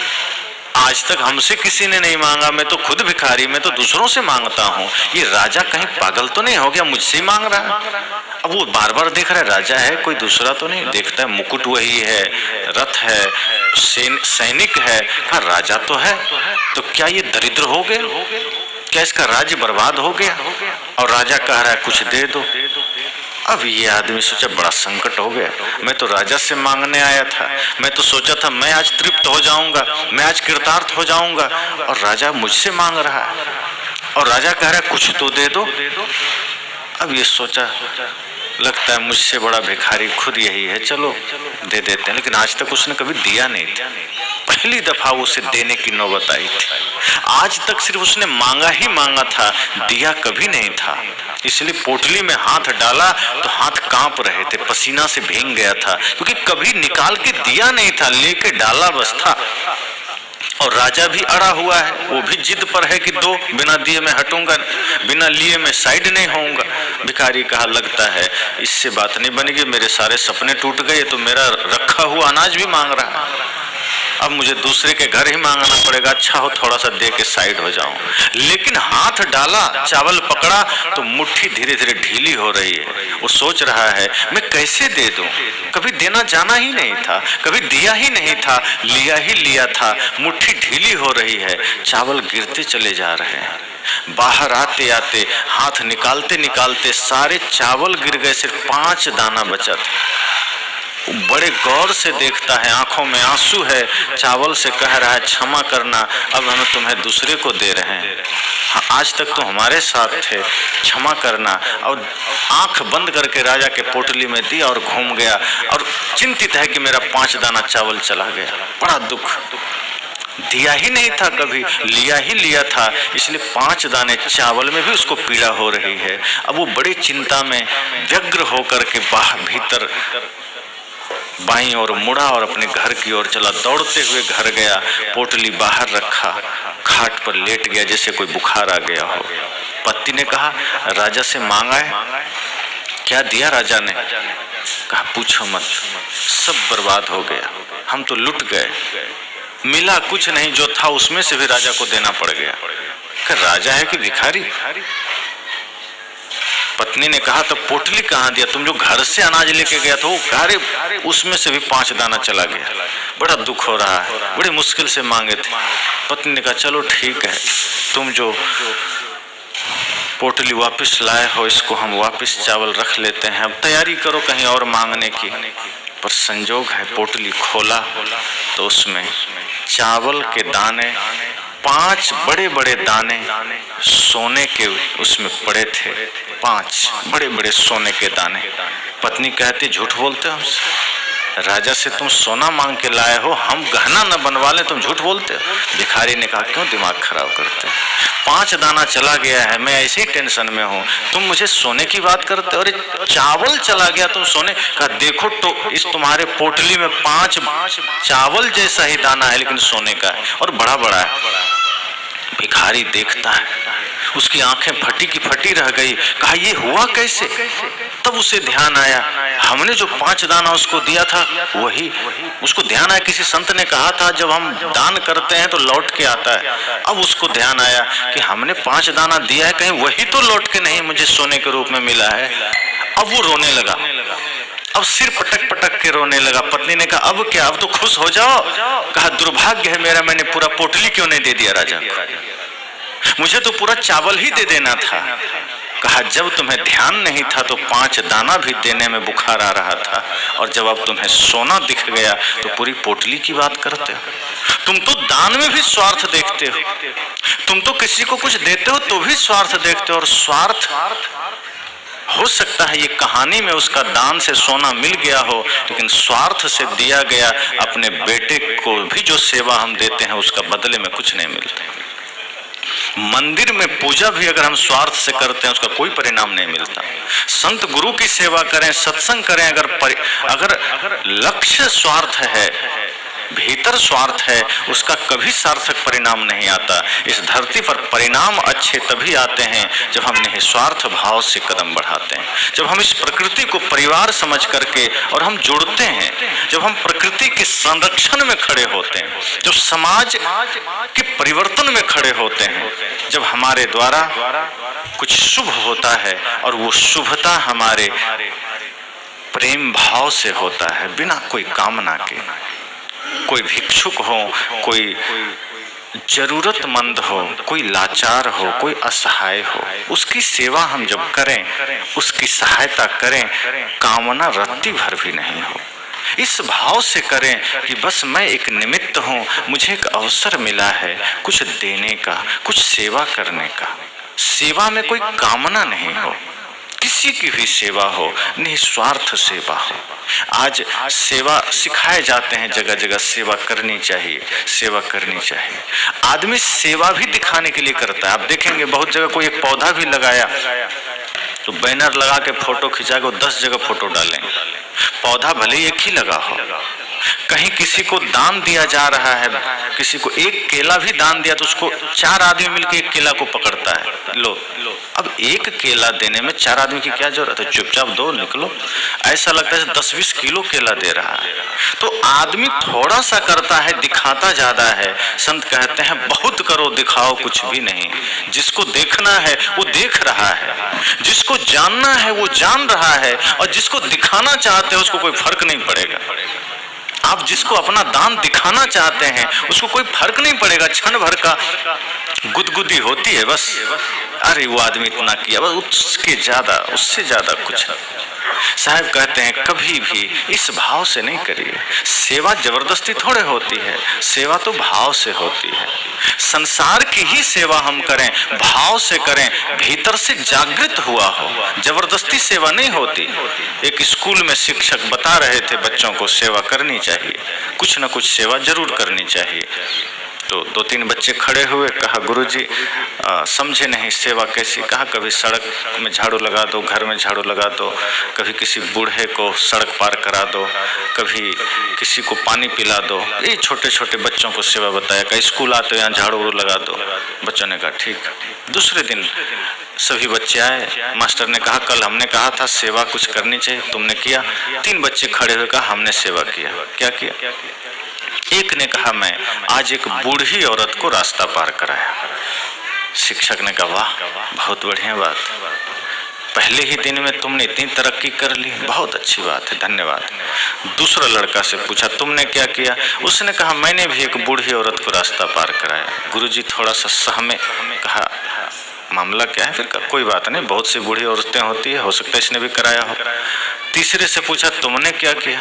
आज तक हमसे किसी ने नहीं मांगा, मैं तो खुद भिखारी, मैं तो दूसरों से मांगता हूँ, ये राजा कहीं पागल तो नहीं हो गया, मुझसे ही मांग रहा है। अब वो बार बार देख रहा है राजा है कोई दूसरा तो नहीं, देखता है मुकुट वही है, रथ है, सैनिक है, हाँ राजा तो है, तो क्या ये दरिद्र हो गए, क्या इसका राज्य बर्बाद हो गया। और राजा कह रहा है कुछ दे दो। अब ये आदमी सोचा बड़ा संकट हो गया, मैं तो राजा से मांगने आया था, मैं तो सोचा था मैं आज तृप्त हो जाऊंगा, मैं आज कृतार्थ हो जाऊंगा, और राजा मुझसे मांग रहा है और राजा कह रहा है कुछ तो दे दो। अब ये सोचा लगता है मुझसे बड़ा भिखारी खुद यही है, चलो दे देते हैं। लेकिन आज तक उसने कभी दिया नहीं था, पहली दफा उसे देने की नौबत आई थी। आज तक सिर्फ उसने मांगा ही मांगा था, दिया कभी नहीं था। इसलिए पोटली में हाथ डाला तो हाथ कांप रहे थे, पसीना से भीग गया था, क्योंकि कभी निकाल के दिया नहीं था, लेके डाला बस था। और राजा भी अड़ा हुआ है, वो भी जिद पर है कि दो, बिना दिए मैं हटूंगा, बिना लिए मैं साइड नहीं होऊंगा। भिखारी कहा लगता है इससे बात नहीं बनेगी, मेरे सारे सपने टूट गए, तो मेरा रखा हुआ अनाज भी मांग रहा है। अब मुझे दूसरे के घर ही मांगना पड़ेगा, अच्छा हो थोड़ा सा दे के साइड हो जाऊं। लेकिन हाथ डाला, चावल पकड़ा तो मुट्ठी धीरे धीरे ढीली हो रही है। वो सोच रहा है मैं कैसे दे दूं, कभी देना जाना ही नहीं था, कभी दिया ही नहीं था, लिया ही लिया था। मुट्ठी ढीली हो रही है, चावल गिरते चले जा रहे हैं। बाहर आते आते हाथ निकालते निकालते सारे चावल गिर गए, सिर्फ 5 दाना बचा था। बड़े गौर से देखता है, आंखों में आंसू है, चावल से कह रहा है क्षमा करना, अब हम तुम्हें दूसरे को दे रहे हैं। हाँ, आज तक तो हमारे साथ थे, क्षमा करना। और आंख बंद करके राजा के पोटली में दिया और घूम गया और चिंतित है कि मेरा 5 दाना चावल चला गया। बड़ा दुख, दिया ही नहीं था कभी, लिया ही लिया था, इसलिए 5 दाने चावल में भी उसको पीड़ा हो रही है। अब वो बड़ी चिंता में व्यग्र होकर के बाहर भीतर बाईं ओर मुड़ा और अपने घर की ओर चला। दौड़ते हुए घर गया, पोटली बाहर रखा, खाट पर लेट गया जैसे कोई बुखार आ गया हो। पत्नी ने कहा राजा से मांगा है? क्या दिया राजा ने? कहा पूछो मत, सब बर्बाद हो गया, हम तो लुट गए, मिला कुछ नहीं, जो था उसमें से भी राजा को देना पड़ गया। क्या राजा है कि भिखारी? पत्नी ने कहा तो पोटली कहाँ दिया, तुम जो घर से अनाज लेके गया था वो गारे, उसमें से भी 5 दाना चला गया, बड़ा दुख हो रहा है, बड़ी मुश्किल से मांगे थे। पत्नी ने कहा चलो ठीक है, तुम जो पोटली वापस लाए हो इसको हम वापस चावल रख लेते हैं, अब तैयारी करो कहीं और मांगने की। पर संजोग है पोटली खोला तो उसमें चावल के दाने, 5 बड़े बड़े दाने सोने के उसमें पड़े थे, 5 बड़े बड़े सोने के दाने। पत्नी कहती झूठ बोलते हो हमसे, राजा से तुम सोना मांग के लाए हो, हम गहना न बनवा ले, तुम झूठ बोलते हो। भिखारी ने कहा क्यों दिमाग खराब करते हो, 5 दाना चला गया है, मैं ऐसे ही टेंशन में हूँ, तुम मुझे सोने की बात करते हो, अरे चावल चला गया तुम सोने का। देखो तो इस तुम्हारे पोटली में 5 चावल जैसा ही दाना है लेकिन सोने का है और बड़ा बड़ा है। भिखारी देखता है, उसकी आंखें फटी की फटी रह गई। कहा ये हुआ कैसे? तब उसे ध्यान आया, हमने जो 5 दाना उसको दिया था वही। उसको ध्यान आया, किसी संत ने कहा था जब हम दान करते हैं तो लौट के आता है। अब उसको ध्यान आया कि हमने 5 दाना दिया है, कहीं वही तो लौट के नहीं मुझे सोने के रूप में मिला है। अब वो रोने लगा, अब सिर पटक पटक के रोने लगा। पत्नी ने कहा अब क्या, अब तो खुश हो जाओ। कहा दुर्भाग्य है मेरा, मैंने पूरा पोटली क्यों नहीं दे दिया राजा को, मुझे तो पूरा चावल ही दे देना था। कहा जब तुम्हें ध्यान नहीं था तो 5 दाना भी देने में बुखार आ रहा था, और जब अब तुम्हें सोना दिख गया तो पूरी पोटली की बात करते हो। तुम तो दान में भी स्वार्थ देखते हो, तुम तो किसी को कुछ देते हो तो भी स्वार्थ देखते हो। और स्वार्थ हो सकता है ये कहानी में उसका दान से सोना मिल गया हो, लेकिन स्वार्थ से दिया गया अपने बेटे को भी जो सेवा हम देते हैं उसका बदले में कुछ नहीं मिलता। मंदिर में पूजा भी अगर हम स्वार्थ से करते हैं उसका कोई परिणाम नहीं मिलता। संत गुरु की सेवा करें, सत्संग करें, अगर लक्ष्य स्वार्थ है, भीतर स्वार्थ है, उसका कभी सार्थक परिणाम नहीं आता। इस धरती पर परिणाम अच्छे तभी आते हैं जब हम निस्वार्थ भाव से कदम बढ़ाते हैं, जब हम इस प्रकृति को परिवार समझ करके और हम जुड़ते हैं, जब हम प्रकृति के संरक्षण में खड़े होते हैं, जब समाज के परिवर्तन में खड़े होते हैं, जब हमारे द्वारा कुछ शुभ होता है और वो शुभता हमारे प्रेम भाव से होता है, बिना कोई कामना के। कोई भिक्षुक हो, कोई जरूरतमंद हो, कोई लाचार हो, कोई असहाय हो, उसकी सेवा हम जब करें, उसकी सहायता करें, कामना रत्ती भर भी नहीं हो, इस भाव से करें कि बस मैं एक निमित्त हूँ, मुझे एक अवसर मिला है कुछ देने का, कुछ सेवा करने का। सेवा में कोई कामना नहीं हो, किसी की भी सेवा हो, निस्वार्थ सेवा हो। आज सेवा सिखाए जाते हैं, जगह जगह सेवा करनी चाहिए, सेवा करनी चाहिए। आदमी सेवा भी दिखाने के लिए करता है। आप देखेंगे बहुत जगह कोई एक पौधा भी लगाया तो बैनर लगा के फोटो खिंचा के 10 जगह फोटो डालेंगे। पौधा भले एक ही लगा हो, कहीं किसी को दान दिया जा रहा है, किसी को एक केला भी दान दिया तो उसको 4 आदमी मिलकर एक केला को पकड़ता है, लो अब एक केला देने में 4 आदमी की क्या जरूरत है? चुपचाप दो, निकलो। ऐसा लगता है 10-20 किलो केला दे रहा है। तो आदमी थोड़ा सा करता है, दिखाता ज्यादा है। संत कहते हैं बहुत करो दिखाओ कुछ भी नहीं। जिसको देखना है वो देख रहा है, जिसको जानना है वो जान रहा है, और जिसको दिखाना चाहते हो उसको कोई फर्क नहीं पड़ेगा। आप जिसको अपना दान दिखाना चाहते हैं उसको कोई फर्क नहीं पड़ेगा, क्षण भर का गुदगुदी होती है बस। अरे वो आदमी इतना किया, बस उससे ज्यादा कुछ नहीं। साहब कहते हैं कभी भी इस भाव से नहीं करिए। सेवा जबरदस्ती थोड़े होती है, सेवा तो भाव से होती है। संसार की ही सेवा हम करें, भाव से करें, भीतर से जागृत हुआ हो। जबरदस्ती सेवा नहीं होती। एक स्कूल में शिक्षक बता रहे थे बच्चों को सेवा करनी चाहिए, कुछ न कुछ सेवा जरूर करनी चाहिए। तो 2-3 बच्चे खड़े हुए, कहा गुरुजी समझे नहीं सेवा कैसी। कहा कभी सड़क में झाड़ू लगा दो, घर में झाड़ू लगा दो, कभी किसी बूढ़े को सड़क पार करा दो, कभी किसी को पानी पिला दो। ये छोटे छोटे बच्चों को सेवा बताया। कहा स्कूल आते यहाँ झाड़ू लगा दो। बच्चों ने कहा ठीक। दूसरे दिन सभी बच्चे आए, मास्टर ने कहा कल हमने कहा था सेवा कुछ करनी चाहिए, तुमने किया? 3 बच्चे खड़े हुए कहा हमने सेवा किया। क्या किया? एक ने कहा मैं आज एक बूढ़ी औरत को रास्ता पार कराया। शिक्षक ने कहा वाह बहुत बढ़िया बात, पहले ही दिन में तुमने इतनी तरक्की कर ली, बहुत अच्छी बात है, धन्यवाद। दूसरा लड़का से पूछा तुमने क्या किया? उसने कहा मैंने भी एक बूढ़ी औरत को रास्ता पार कराया। गुरुजी थोड़ा सा सहमे, कहा मामला क्या है? फिर कहा कोई बात नहीं, बहुत सी बूढ़ी औरतें होती है, हो सकता है इसने भी कराया हो। तीसरे से पूछा तुमने क्या किया?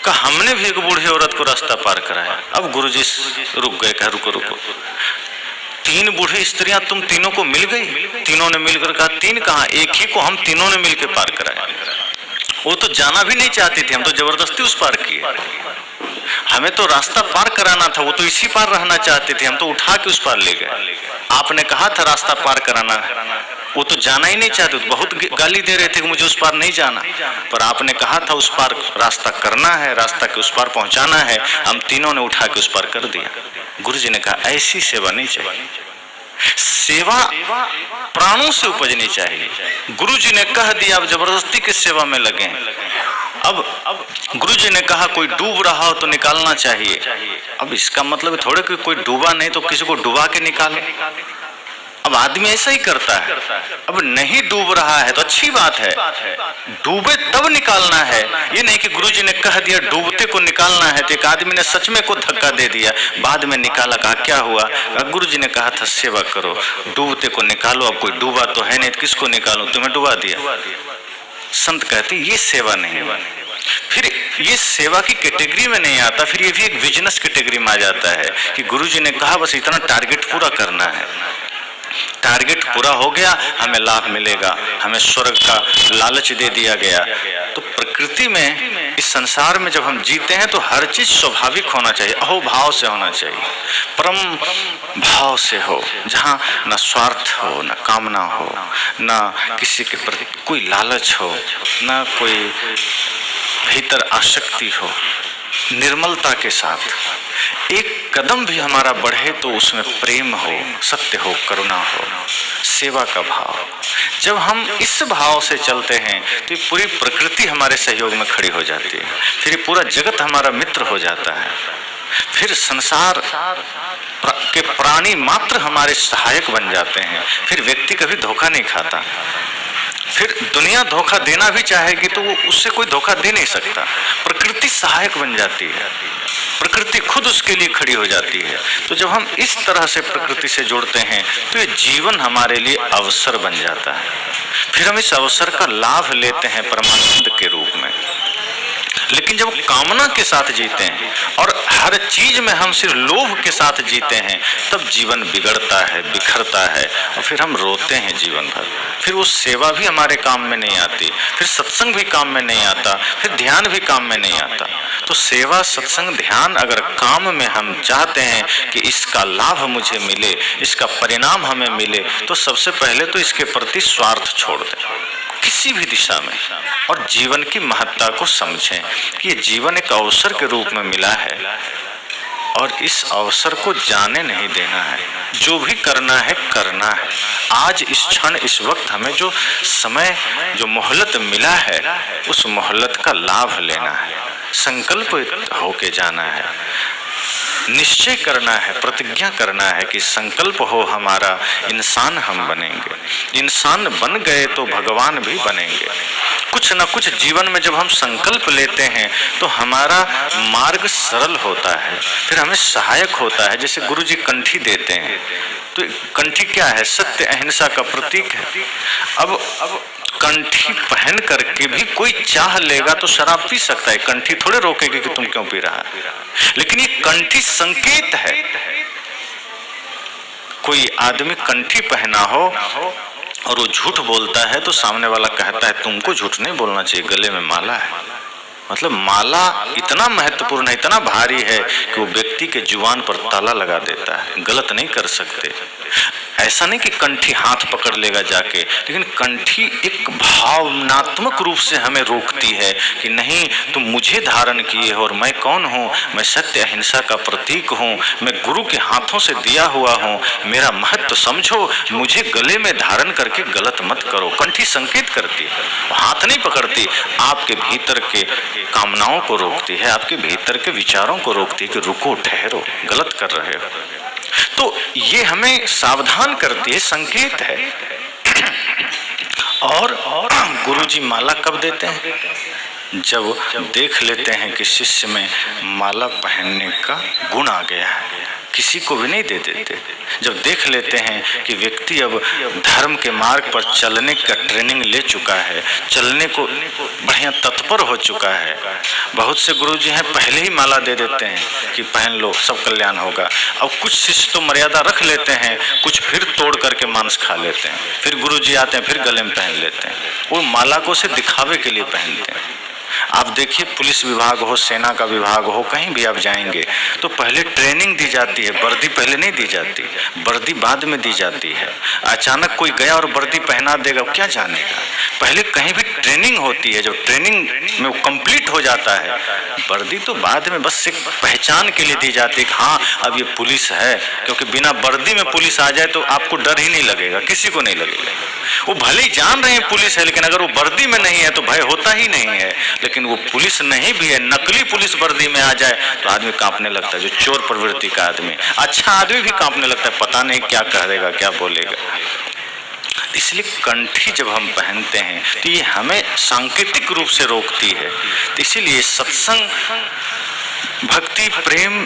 कहा हमने भी एक बूढ़ी औरत को रास्ता पार कराया। अब गुरुजी रुक गए, कहा रुको रुको, 3 बूढ़ी स्त्रियां तुम तीनों को मिल गई? तीनों ने मिलकर कहा 3 कहाँ, एक ही को हम तीनों ने मिलकर पार कराया। वो तो जाना भी नहीं चाहती थी, हम तो जबरदस्ती उस पार किए। हमें तो रास्ता पार कराना था, वो तो इसी पार रहना चाहते थे, हम तो उठा के उस पार ले गए। आपने कहा था रास्ता पार कराना है, वो तो जाना ही नहीं चाहते, तो बहुत गाली दे रहे थे कि मुझे उस पार नहीं जाना, पर आपने कहा था उस पार रास्ता करना है, रास्ता के उस पार पहुंचाना है, हम तीनों ने उठा के उस पार कर दिया। गुरुजी ने कहा ऐसी सेवा नहीं चाहिए, सेवा प्राणों से उपजनी चाहिए। गुरुजी ने कह दिया अब जबरदस्ती की सेवा में लगे। अब गुरुजी ने कहा कोई डूब रहा हो तो निकालना चाहिए। अब इसका मतलब थोड़े कि कोई डूबा नहीं तो किसी को डुबा के निकालो। अब आदमी ऐसा ही करता है। अब नहीं डूब रहा है तो अच्छी बात है, डूबे तब निकालना है। ये नहीं कि गुरुजी ने कह दिया डूबते को निकालना है, तो एक आदमी ने सच में को धक्का दे दिया, बाद में निकाला। कहा क्या हुआ? गुरुजी ने कहा था सेवा करो, डूबते को निकालो। अब कोई डूबा तो है नहीं, किसको निकालूं, तुम्हें डुबा दिया। संत कहते ये सेवा नहीं है। फिर ये सेवा की कैटेगरी में नहीं आता, फिर ये भी एक बिजनेस कैटेगरी में आ जाता है कि गुरुजी ने कहा बस इतना टारगेट पूरा करना है, टारगेट पूरा हो गया हमें लाभ मिलेगा, हमें स्वर्ग का लालच दे दिया गया। तो प्रकृति में इस संसार में जब हम जीते हैं तो हर चीज स्वाभाविक होना चाहिए, अहोभाव से होना चाहिए, परम भाव से हो, जहाँ न स्वार्थ हो, न कामना हो, न किसी के प्रति कोई लालच हो, न कोई भीतर आसक्ति हो। निर्मलता के साथ एक कदम भी हमारा बढ़े तो उसमें प्रेम हो, सत्य हो, करुणा हो, सेवा का भाव। जब हम इस भाव से चलते हैं तो पूरी प्रकृति हमारे सहयोग में खड़ी हो जाती है, फिर पूरा जगत हमारा मित्र हो जाता है, फिर संसार के प्राणी मात्र हमारे सहायक बन जाते हैं, फिर व्यक्ति कभी धोखा नहीं खाता। फिर दुनिया धोखा देना भी चाहेगी तो वो उससे कोई धोखा दे नहीं सकता। प्रकृति सहायक बन जाती है, प्रकृति खुद उसके लिए खड़ी हो जाती है। तो जब हम इस तरह से प्रकृति से जुड़ते हैं तो ये जीवन हमारे लिए अवसर बन जाता है। फिर हम इस अवसर का लाभ लेते हैं परमानंद के रूप में। लेकिन जब कामना के साथ जीते हैं और हर चीज में हम सिर्फ लोभ के साथ जीते हैं, तब जीवन बिगड़ता है, बिखरता है, और फिर हम रोते हैं जीवन भर। फिर वो सेवा भी हमारे काम में नहीं आती, फिर सत्संग भी काम में नहीं आता, फिर ध्यान भी काम में नहीं आता। तो सेवा, सत्संग, ध्यान अगर काम में हम चाहते हैं कि इसका लाभ मुझे मिले, इसका परिणाम हमें मिले, तो सबसे पहले तो इसके प्रति स्वार्थ छोड़ दें किसी भी दिशा में, और जीवन की महत्ता को समझें कि ये जीवन एक अवसर के रूप में मिला है और इस अवसर को जाने नहीं देना है। जो भी करना है करना है। आज इस क्षण इस वक्त हमें जो समय जो मोहलत मिला है उस मोहलत का लाभ लेना है, संकल्प होके जाना है, निश्चय करना है, प्रतिज्ञा करना है कि संकल्प हो हमारा, इंसान हम बनेंगे। इंसान बन गए तो भगवान भी बनेंगे। कुछ न कुछ जीवन में जब हम संकल्प लेते हैं तो हमारा मार्ग सरल होता है, फिर हमें सहायक होता है। जैसे गुरु जी कंठी देते हैं तो कंठी क्या है? सत्य अहिंसा का प्रतीक है। अब कंठी पहन करके भी कोई चाह लेगा तो शराब पी सकता है, कंठी थोड़े रोकेगी कि तुम क्यों पी रहा है। लेकिन ये कंठी संकेत है। कोई आदमी कंठी पहना हो और वो झूठ बोलता है तो सामने वाला कहता है तुमको झूठ नहीं बोलना चाहिए, गले में माला है। मतलब माला इतना महत्वपूर्ण है, इतना भारी है कि वो व्यक्ति के जुबान पर ताला लगा देता है, गलत नहीं कर सकते। ऐसा नहीं कि कंठी हाथ पकड़ लेगा जाके, लेकिन कंठी एक भावनात्मक रूप से हमें रोकती है कि नहीं, तुम मुझे धारण किए हो और मैं कौन हूँ? मैं सत्य अहिंसा का प्रतीक हूँ, मैं गुरु के हाथों से दिया हुआ हूँ, मेरा महत्व समझो, मुझे गले में धारण करके गलत मत करो। कंठी संकेत करती है, हाथ नहीं पकड़ती, आपके भीतर के कामनाओं को रोकती है, आपके भीतर के विचारों को रोकती है कि रुको, ठहरो, गलत कर रहे हो। तो ये हमें सावधान करती है, संकेत है। और गुरुजी माला कब देते हैं? जब देख लेते हैं कि शिष्य में माला पहनने का गुण आ गया है, किसी को भी नहीं दे देते। जब देख लेते हैं कि व्यक्ति अब धर्म के मार्ग पर चलने का ट्रेनिंग ले चुका है, चलने को बढ़िया तत्पर हो चुका है। बहुत से गुरुजी हैं पहले ही माला दे देते हैं कि पहन लो, सब कल्याण होगा। अब कुछ शिष्य तो मर्यादा रख लेते हैं, कुछ फिर तोड़ करके मांस खा लेते हैं, फिर गुरुजी आते हैं फिर गले में पहन लेते हैं। वो माला को से दिखावे के लिए पहनते हैं। आप देखिए, पुलिस विभाग हो, सेना का विभाग हो, कहीं भी आप जाएंगे तो पहले ट्रेनिंग दी जाती है, वर्दी पहले नहीं दी जाती, वर्दी बाद में दी जाती है। अचानक कोई गया और वर्दी पहना देगा, क्या जानेगा? पहले कहीं भी ट्रेनिंग होती है, जो ट्रेनिंग में वो कंप्लीट हो जाता है, वर्दी तो बाद में बस एक पहचान के लिए दी जाती है। हाँ, अब ये पुलिस है, क्योंकि बिना वर्दी में पुलिस आ जाए तो आपको डर ही नहीं लगेगा, किसी को नहीं लगेगा। वो भले ही जान रहे हैं पुलिस है, लेकिन अगर वो वर्दी में नहीं है तो भय होता ही नहीं है। लेकिन वो पुलिस नहीं भी है, नकली पुलिस वर्दी में आ जाए तो आदमी कांपने लगता है। जो चोर प्रवृत्ति का आदमी, अच्छा आदमी भी कांपने लगता है, पता नहीं क्या कहेगा, क्या बोलेगा। इसलिए कंठी जब हम पहनते हैं तो ये हमें सांकेतिक रूप से रोकती है। तो इसीलिए सत्संग, भक्ति, प्रेम,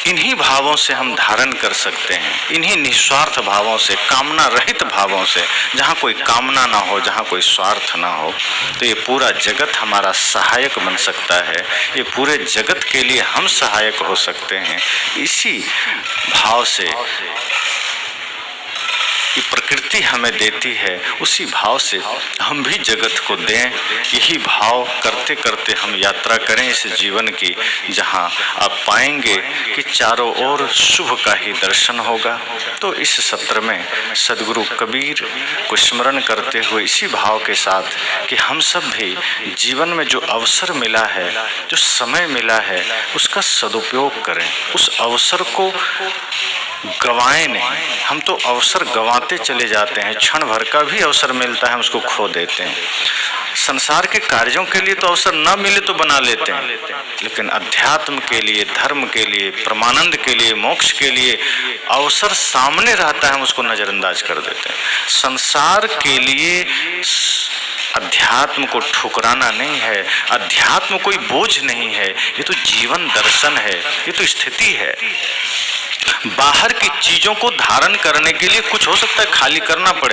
इन्हीं भावों से हम धारण कर सकते हैं, इन्हीं निस्वार्थ भावों से, कामना रहित भावों से, जहाँ कोई कामना ना हो, जहाँ कोई स्वार्थ ना हो। तो ये पूरा जगत हमारा सहायक बन सकता है, ये पूरे जगत के लिए हम सहायक हो सकते हैं। इसी भाव से कि प्रकृति हमें देती है, उसी भाव से हम भी जगत को दें। यही भाव करते करते हम यात्रा करें इस जीवन की, जहां आप पाएंगे कि चारों ओर शुभ का ही दर्शन होगा। तो इस सत्र में सदगुरु कबीर को स्मरण करते हुए इसी भाव के साथ कि हम सब भी जीवन में जो अवसर मिला है, जो समय मिला है, उसका सदुपयोग करें। उस अवसर को गवाएं नहीं। हम तो अवसर गंवाते चले जाते हैं, क्षण भर का भी अवसर मिलता है हम उसको खो देते हैं। संसार के कार्यों के लिए तो अवसर ना मिले तो बना लेते हैं, लेकिन अध्यात्म के लिए, धर्म के लिए, परमानंद के लिए, मोक्ष के लिए अवसर सामने रहता है, हम उसको नजरअंदाज कर देते हैं। संसार के लिए अध्यात्म को ठुकराना नहीं है, अध्यात्म कोई बोझ नहीं है, ये तो जीवन दर्शन है, ये तो स्थिति है। बाहर की चीजों को धारण करने के लिए कुछ हो सकता है खाली करना पड़े।